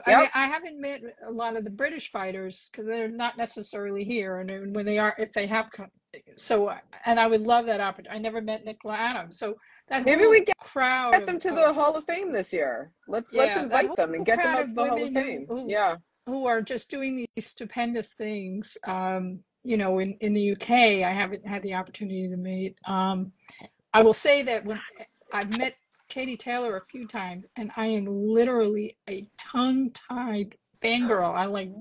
I haven't met a lot of the British fighters because they're not necessarily here, and when they are, if they have come. So, and I would love that opportunity. I never met Nicola Adams, so that maybe we get them to the Hall of Fame this year. Let's invite them and get them up to the Hall of Fame. Who are just doing these stupendous things. In the UK, I haven't had the opportunity to meet. I will say that when I've met Katie Taylor a few times, and I am literally a tongue-tied fangirl. I like,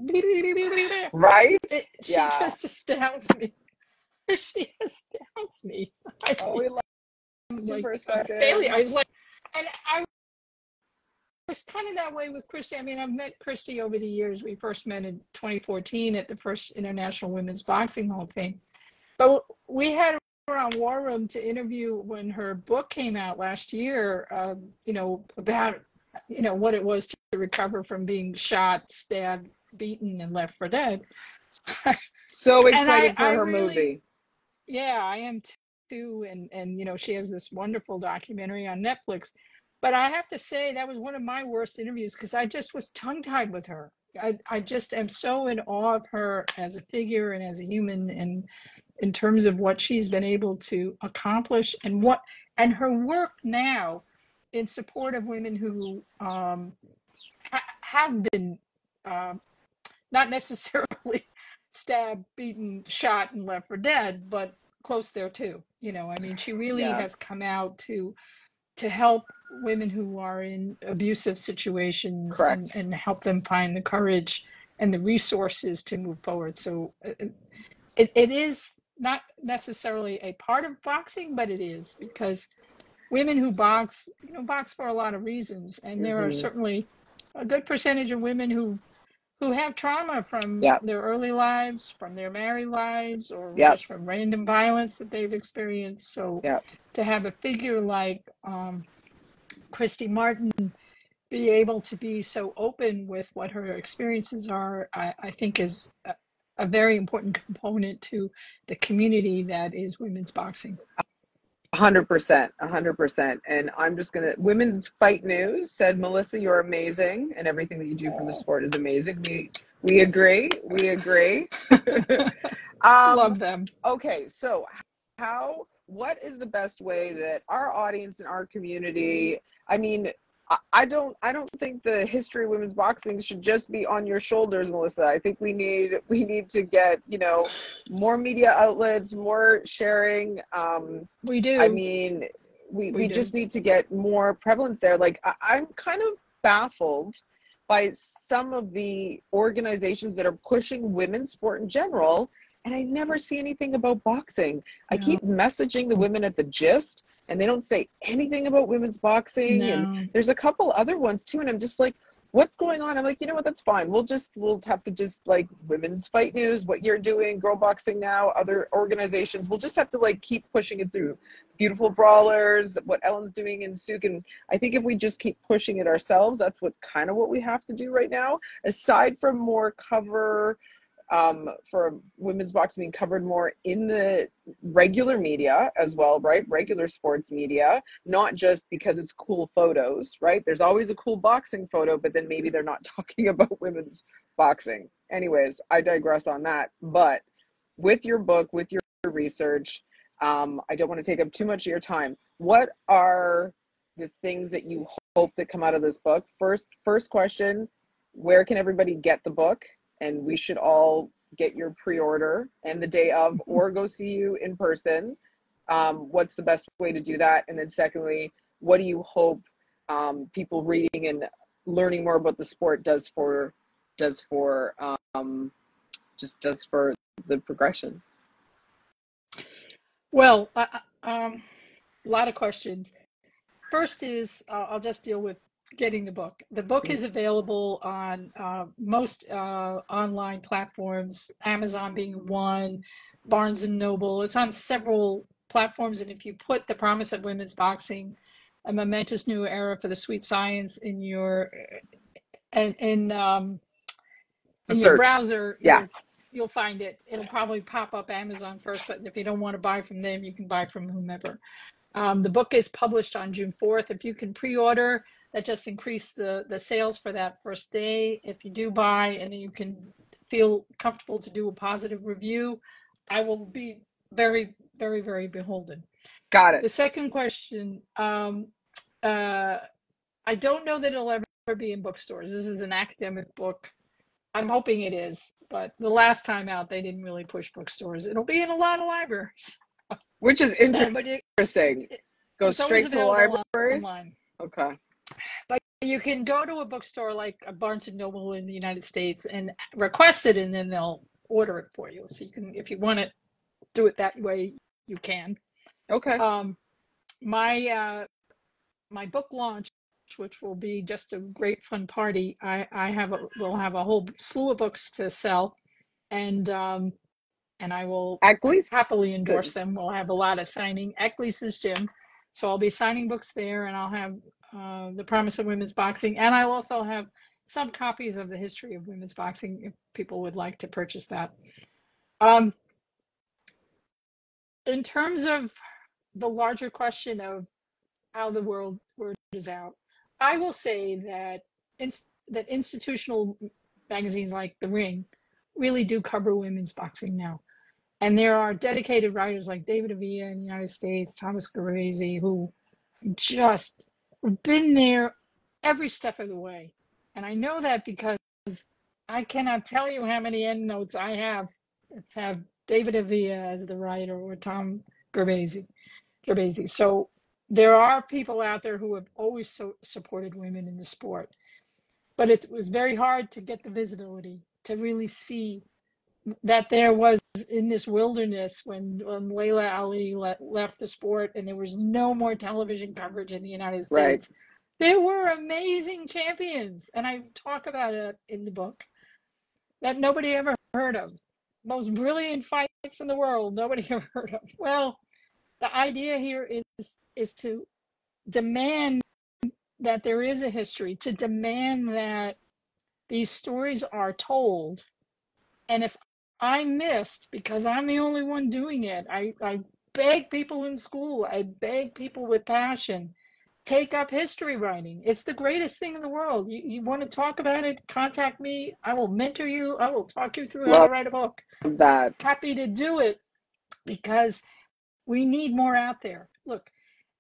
right? She just astounds me. She astounds me. We lost you for a second. I was like, and I was kind of that way with Kristy. I mean, I've met Kristy over the years. We first met in 2014 at the first International Women's Boxing Hall of Fame. But we had her on War Room to interview when her book came out last year, about, what it was to recover from being shot, stabbed, beaten, and left for dead. So excited for her movie. Yeah, I am too. And she has this wonderful documentary on Netflix. But I have to say that was one of my worst interviews because I just was tongue-tied with her. I just am so in awe of her as a figure and as a human, and in terms of what she's been able to accomplish and her work now in support of women who have been not necessarily stabbed, beaten, shot, and left for dead, but close there too. I mean, she really has come out to help women who are in abusive situations and help them find the courage and the resources to move forward. So it is not necessarily a part of boxing, but it is, because women who box, box for a lot of reasons. And there are certainly a good percentage of women who have trauma from their early lives, from their married lives, or just from random violence that they've experienced. So to have a figure like Christy Martin be able to be so open with what her experiences are, I think is a very important component to the community that is women's boxing. 100%. And I'm just going to, Women's Fight News said, Melissa, you're amazing, and everything that you do for the sport is amazing. We agree. Love them. Okay, so what is the best way that our audience and our community, I mean, I don't think the history of women's boxing should just be on your shoulders, Melissa. I think we need to get, more media outlets, more sharing. We do. I mean, we just need to get more prevalence there. Like, I'm kind of baffled by some of the organizations that are pushing women's sport in general, and I never see anything about boxing. No. I keep messaging the women at the Gist, and they don't say anything about women's boxing. No. And there's a couple other ones too, and I'm just like, what's going on? I'm like, you know what, that's fine. We'll have to just like women's fight news, what you're doing, girl boxing now, other organizations. We'll just have to like keep pushing it through. Beautiful Brawlers, what Ellen's doing in Souk. And I think if we just keep pushing it ourselves, that's what we have to do right now. Aside from more cover for women's boxing being covered more in the regular media as well, right? Regular sports media, not just because it's cool photos, right? There's always a cool boxing photo, but then maybe they're not talking about women's boxing. Anyways, I digress on that. But with your book, with your research, I don't want to take up too much of your time. What are the things that you hope that come out of this book? First question, where can everybody get the book? And we should all get your pre-order and the day of, or go see you in person. What's the best way to do that? And then secondly, what do you hope people reading and learning more about the sport does for the progression? Well, a lot of questions. First is, I'll just deal with getting the book. The book is available on most online platforms, Amazon being one, Barnes and Noble. It's on several platforms, and if you put The Promise of Women's Boxing, A Momentous New Era for the Sweet Science in your browser, yeah, you'll find it. It'll probably pop up Amazon first, but if you don't want to buy from them, you can buy from whomever. The book is published on June 4th. If you can pre-order, that just increased the sales for that first day. If you do buy and you can feel comfortable to do a positive review, I will be very, very, very beholden. Got it. The second question, I don't know that it'll ever be in bookstores. This is an academic book. I'm hoping it is, but the last time out, they didn't really push bookstores. It'll be in a lot of libraries. Which is interesting. Go straight to the libraries? Online. Okay. But you can go to a bookstore like a Barnes and Noble in the United States and request it, and then they'll order it for you. So you can, if you want to do it that way, you can. Okay. My book launch, which will be just a great fun party. We'll have a whole slew of books to sell, and I will happily endorse them. We'll have a lot of signing at Gleason's gym, so I'll be signing books there, and I'll have The Promise of Women's Boxing, and I'll also have some copies of the history of women's boxing if people would like to purchase that. In terms of the larger question of how the word is out, I will say that that institutional magazines like The Ring really do cover women's boxing now. And there are dedicated writers like David Avila in the United States, Thomas Gervasi, who just been there every step of the way. And I know that because I cannot tell you how many endnotes I have that have David Avila as the writer or Tom Gervasi. So there are people out there who have always supported women in the sport. But it was very hard to get the visibility, to really see that there was in this wilderness when Layla Ali left the sport and there was no more television coverage in the United States. Right. There were amazing champions, and I talk about it in the book, that nobody ever heard of. Most brilliant fights in the world, nobody ever heard of. Well, the idea here is to demand that there is a history, to demand that these stories are told. And if I missed, because I'm the only one doing it, I beg people in school, I beg people with passion, take up history writing. It's the greatest thing in the world. You want to talk about it, contact me. I will mentor you. I will talk you through how to write a book. Happy to do it, because we need more out there. Look,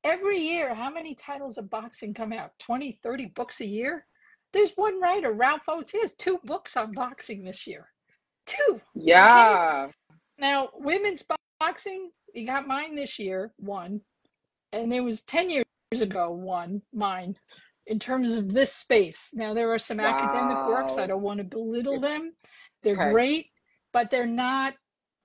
every year, how many titles of boxing come out? 20, 30 books a year? There's one writer, Ralph Oates. He has 2 books on boxing this year. 2. Yeah. Okay? Now, women's boxing, you got mine this year, 1. And there was 10 years ago, 1, mine, in terms of this space. Now, there are some academic works. I don't want to belittle them. They're great, but they're not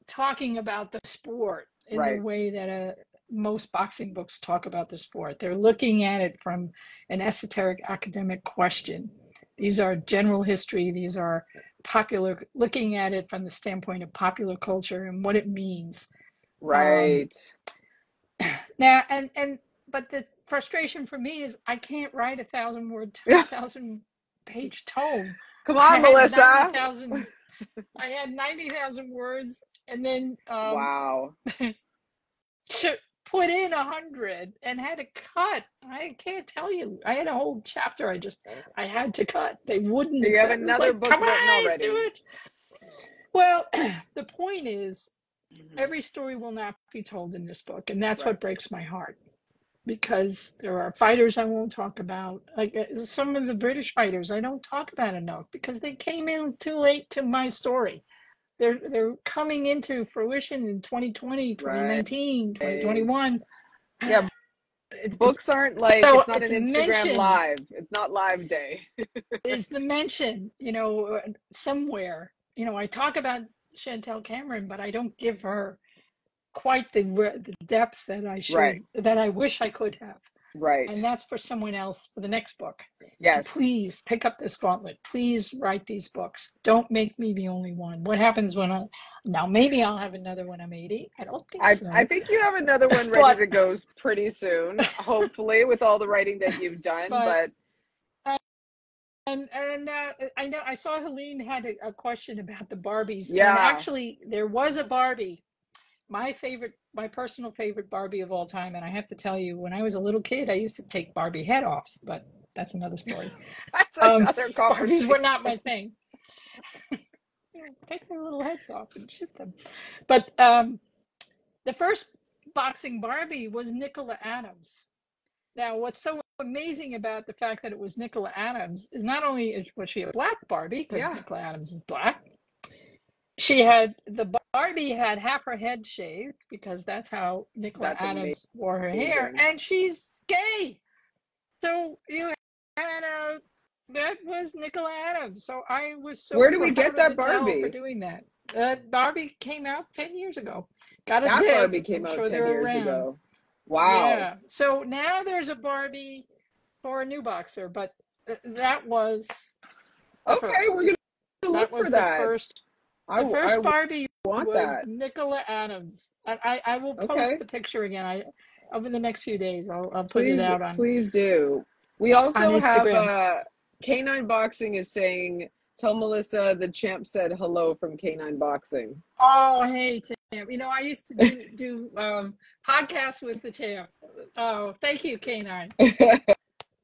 talking about the sport in the way that most boxing books talk about the sport. They're looking at it from an esoteric academic question. These are general history. These are popular, looking at it from the standpoint of popular culture and what it means. Right. Now, but the frustration for me is I can't write 1,000 page tome. Come on, Melissa. I had 90,000 words, and then wow. put in 100 and had to cut. I can't tell you. I had a whole chapter I had to cut. They wouldn't. So you have another book written already. Do it. Well, the point is, every story will not be told in this book, and that's what breaks my heart. Because there are fighters I won't talk about. Like some of the British fighters I don't talk about enough because they came in too late to my story. They're coming into fruition in 2020, 2019, 2021. Yeah. Books aren't like, so it's not an Instagram live. It's not live day. There's the mention, somewhere. I talk about Chantel Cameron, but I don't give her quite the depth that I should, that I wish I could have. Right. And that's for someone else for the next book. Yes. So please pick up this gauntlet. Please write these books. Don't make me the only one. What happens when now maybe I'll have another when I'm 80. I don't think so. I think you have another one ready to go pretty soon, hopefully, with all the writing that you've done. But And I know I saw Helene had a question about the Barbies. Yeah. And actually, there was a Barbie. My personal favorite Barbie of all time, and I have to tell you, when I was a little kid, I used to take Barbie head-offs, but that's another story. That's another conversation. Barbies were not my thing. Take their little heads off and shoot them. But the first boxing Barbie was Nicola Adams. Now, what's so amazing about the fact that it was Nicola Adams is not only was she a black Barbie, because Nicola Adams is black, the Barbie had half her head shaved because that's how Nicola Adams wore her hair, and she's gay. So you had that was Nicola Adams. So I was so where do we get that Barbie for doing that? Barbie came out 10 years ago. Got a that dig. Barbie came out 10 years ago. Wow. Yeah. So now there's a Barbie for a new boxer, but that was okay. We're gonna look for that. The first Barbie was Nicola Adams. I will post the picture again. Over the next few days, I'll put it out on. Please do. We also have Canine Boxing is saying, tell Melissa the champ said hello from Canine Boxing. Oh, hey champ. I used to do podcasts with the champ. Oh, thank you, Canine.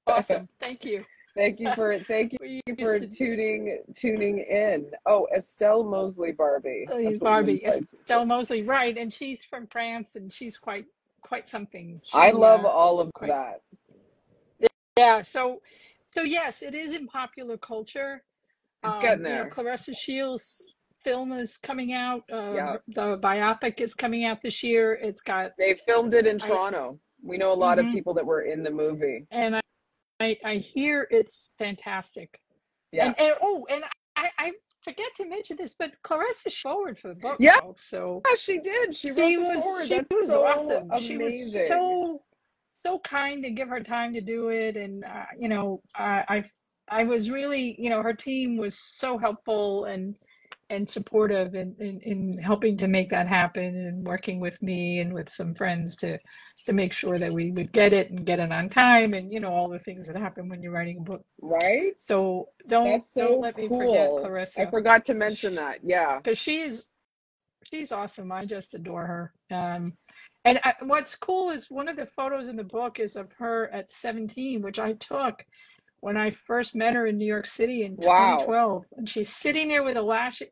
Awesome. Thank you. Thank you for tuning in. Oh, Estelle Mosley Barbie. Barbie, Estelle Mosley, right? And she's from France, and she's quite something. I love all of that. Yeah. So yes, it is in popular culture. It's getting there. Clarissa Shields' film is coming out. The biopic is coming out this year. They filmed it in Toronto. We know a lot of people that were in the movie, and I hear it's fantastic. Yeah. And I forget to mention this, but Clarissa forward for the book. Yeah. Folks, so she did. She wrote the forward. That's so awesome. Amazing. She was so kind to give her time to do it, and I was really, her team was so helpful and supportive in helping to make that happen, and working with me and with some friends to make sure that we would get it on time, and all the things that happen when you're writing a book. Right. So don't let me forget Clarissa. I forgot to mention that. Yeah. Because she's awesome. I just adore her. And what's cool is one of the photos in the book is of her at 17, which I took when I first met her in New York City in 2012. And she's sitting there with Alicia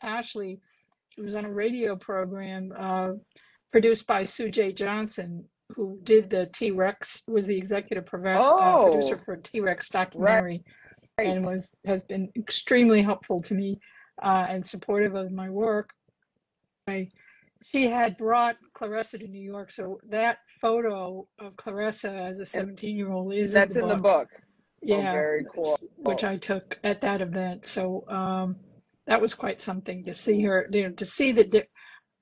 Ashley. She was on a radio program produced by Sue J. Johnson, who did the T-Rex, was the executive producer for T-Rex documentary, and has been extremely helpful to me and supportive of my work. She had brought Clarissa to New York, so that photo of Clarissa as a 17-year-old is in the book. Yeah, very cool. Which I took at that event. So that was quite something to see her, to see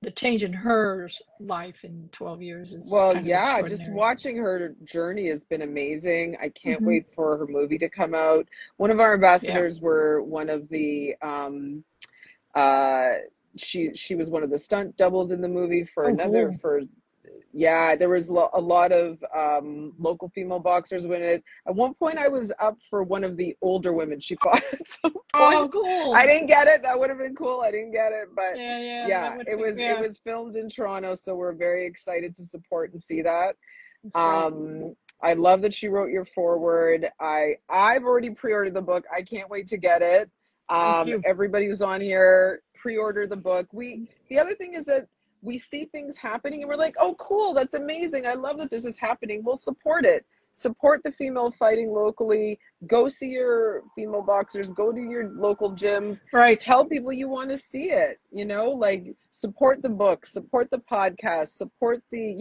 the change in her life in 12 years is Well, kind of yeah, just extraordinary. watching her journey has been amazing. I can't Hmm. wait for her movie to come out. One of our Yeah. ambassadors were one of the uh she was one of the stunt doubles in the movie for Oh, another cool. for yeah, there was a lot of local female boxers in it. At one point, I was up for one of the older women she fought at some Oh, point. I cool. didn't get it. That would have been cool. I didn't get it, but Yeah, yeah, that yeah, would it be, was yeah, filmed in Toronto, so we're very excited to support and see that. it's great. I love that she wrote your foreword. I've already pre-ordered the book. I can't wait to get it. Thank you. Everybody who's on here, pre-order the book. The other thing is that we see things happening and we're like, oh, cool, that's amazing. I love that this is happening. We'll support it. Support the female fighting locally. Go see your female boxers. Go to your local gyms. Right. Tell people you want to see it. Like support the book, support the podcast, support the,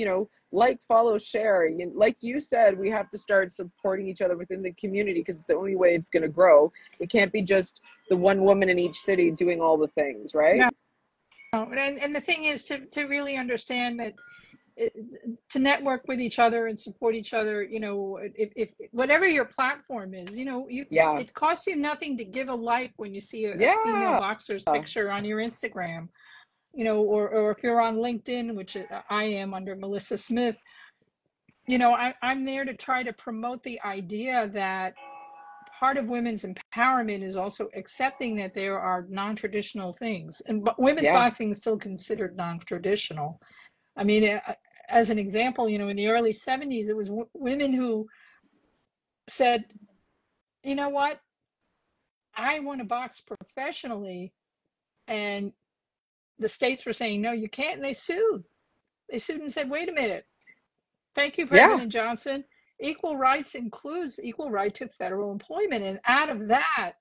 like, follow, share. Like you said, we have to start supporting each other within the community because it's the only way it's going to grow. It can't be just the one woman in each city doing all the things, right? No. And the thing is to really understand that it, to network with each other and support each other, if whatever your platform is, Yeah. it costs you nothing to give a like when you see a female Yeah. boxer's picture on your Instagram, or if you're on LinkedIn, which I am under Malissa Smith, I'm there to try to promote the idea that part of women's empowerment is also accepting that there are non-traditional things, and women's Yeah. boxing is still considered non-traditional. I mean, as an example, in the early 70s, it was women who said, you know what, I want to box professionally, and the states were saying, no, you can't, and they sued. They sued and said, wait a minute, thank you, Yeah. President Johnson. Equal rights includes equal right to federal employment, and out of that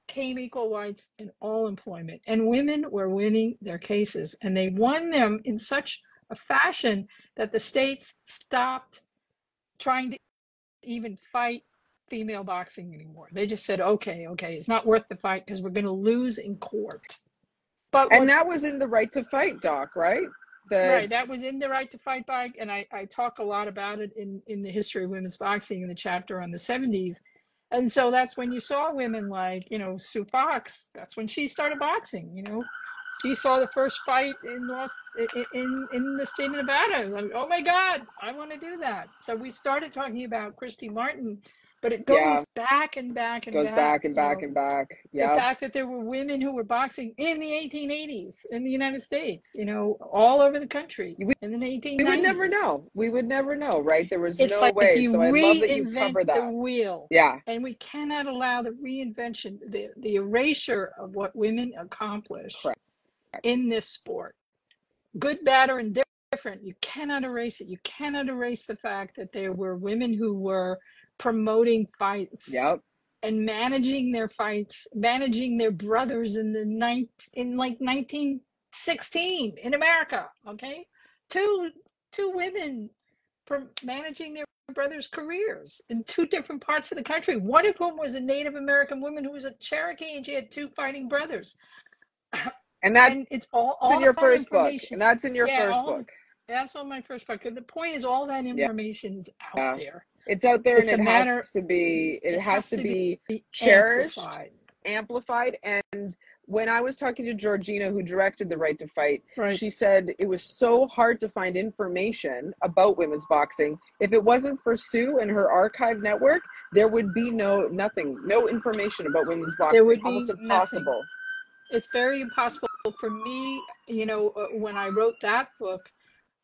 came equal rights in all employment, and women were winning their cases, and they won them in such a fashion that the states stopped trying to even fight female boxing anymore. They just said, okay, it's not worth the fight because we're going to lose in court. But And that was in the Right to Fight doc, right? Right, that was in the Right to Fight doc, and I talk a lot about it in the history of women's boxing in the chapter on the 70s. And so that's when you saw women like, Sue Fox. That's when she started boxing. She saw the first fight in the state of Nevada. I was like, oh my God, I want to do that. So we started talking about Christy Martin, but it Yeah. goes back and back and Goes back back. and back and back. The Yep. fact that there were women who were boxing in the 1880s in the United States, all over the country in the 1890s. We would never know. We would never know, right? There was It's no like way. you So I love that you reinvent cover the that. wheel. Yeah. And we cannot allow the reinvention, the erasure of what women accomplished Correct. in this sport. Good, bad, or indifferent. You cannot erase it. You cannot erase the fact that there were women who were promoting fights. Yep. And managing their fights, managing their brothers in like 1916 in America. Okay, two women managing their brothers' careers in two different parts of the country. One of whom was a Native American woman who was a Cherokee, and she had two fighting brothers. And that's it's all in your that first book. information. And that's in your first book. That's on my first book. The point is, all that information is out there. It's out there, It's and it has to be cherished, amplified. And when I was talking to Georgina, who directed The Right to Fight, she said it was so hard to find information about women's boxing. If it wasn't for Sue and her archive network, there would be no information about women's boxing. There would be almost impossible. Nothing. It's very impossible for me. When I wrote that book,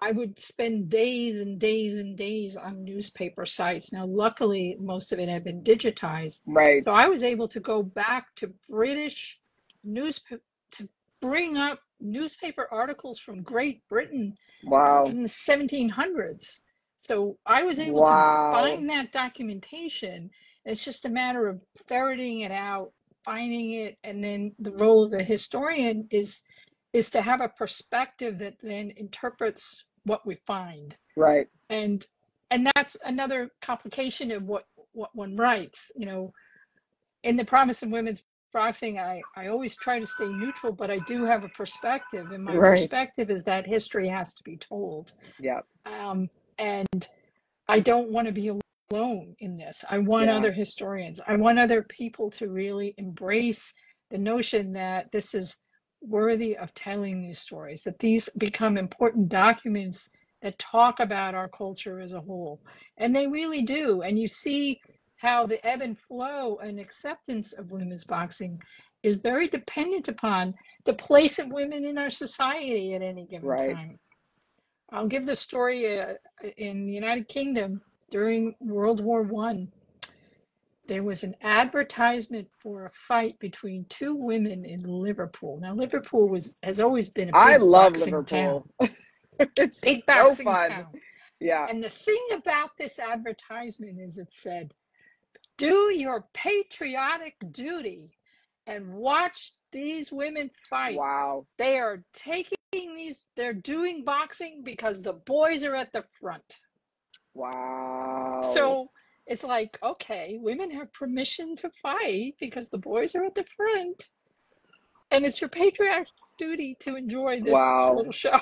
I would spend days and days and days on newspaper sites. Now, luckily, most of it had been digitized. Right. So I was able to go back to British newspaper to bring up newspaper articles from Great Britain. Wow. From the 1700s. So I was able to find that documentation. It's just a matter of ferreting it out, finding it, and then the role of the historian is to have a perspective that then interprets what we find. Right. And that's another complication of what one writes. In the Promise of Women's boxing, I always try to stay neutral, but I do have a perspective, and my Right. perspective is that history has to be told. Yeah. And I don't want to be alone in this. I want Yeah. other historians. I want other people to really embrace the notion that this is worthy of telling these stories, that these become important documents that talk about our culture as a whole. And they really do. And you see how the ebb and flow and acceptance of women's boxing is very dependent upon the place of women in our society at any given Right. time. I'll give the story in the United Kingdom during World War I. There was an advertisement for a fight between two women in Liverpool. Now, Liverpool has always been a I big love boxing town. Liverpool. It's Big so boxing fun. town. Yeah. And the thing about this advertisement is it said, do your patriotic duty and watch these women fight. Wow. They are they're doing boxing because the boys are at the front. Wow. So it's like, okay, women have permission to fight because the boys are at the front. And it's your patriotic duty to enjoy this little show.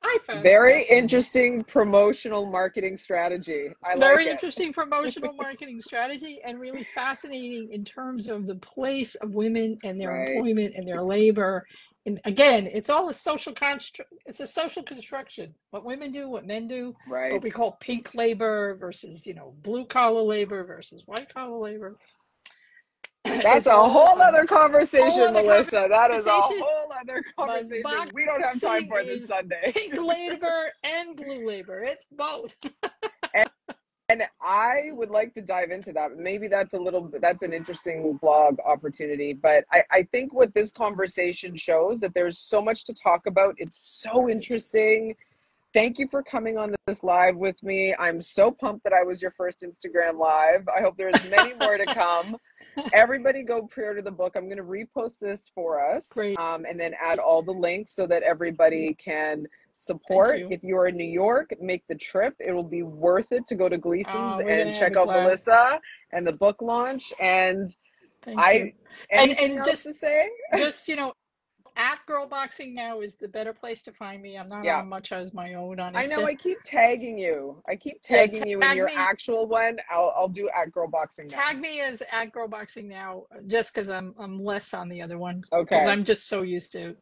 I found very it interesting promotional marketing strategy. Very interesting promotional marketing strategy, and really fascinating in terms of the place of women and their employment and their labor. And again, it's all a social construct. It's a social construction. What women do, what men do. Right. What we call pink labor versus, blue collar labor versus white collar labor. That's a whole other conversation, Melissa. That is a whole other conversation. We don't have time for this Sunday. Pink labor and blue labor. It's both. And I would like to dive into that. Maybe that's an interesting blog opportunity. But I think what this conversation shows, that there's so much to talk about. It's so interesting. Thank you for coming on this live with me. I'm so pumped that I was your first Instagram live. I hope there's many more to come. Everybody go pre-order the book. I'm going to repost this for us. Great. And then add all the links so that everybody can support. If you're in New York, make the trip. It will be worth it to go to Gleason's and check out Melissa and the book launch. And anything else to say? Just, at Girl Boxing Now is the better place to find me. I'm not on much as my own on Insta. I know. I keep tagging you. You in your actual one. I'll do at Girl Boxing Now. Tag me as at Girl Boxing Now, just because I'm less on the other one. Okay. Because I'm just so used to.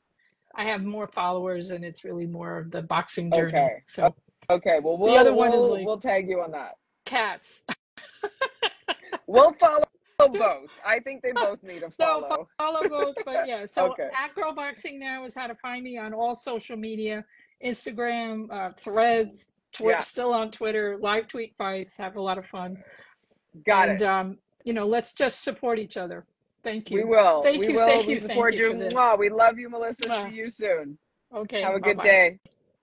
I have more followers, and it's really more of the boxing journey. Okay. So well, the other one is like we'll tag you on that. Cats. We'll follow both. I think they both need a follow. No, follow both, but yeah. So at Girl Boxing Now is how to find me on all social media, Instagram, Threads, Twitter, still on Twitter, live tweet fights, have a lot of fun. Got it. Let's just support each other. Thank you. We will. Thank you. We support you. We love you, Melissa. See you soon. Okay. Have a good day.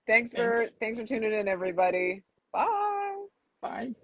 Thanks for tuning in, everybody. Bye. Bye.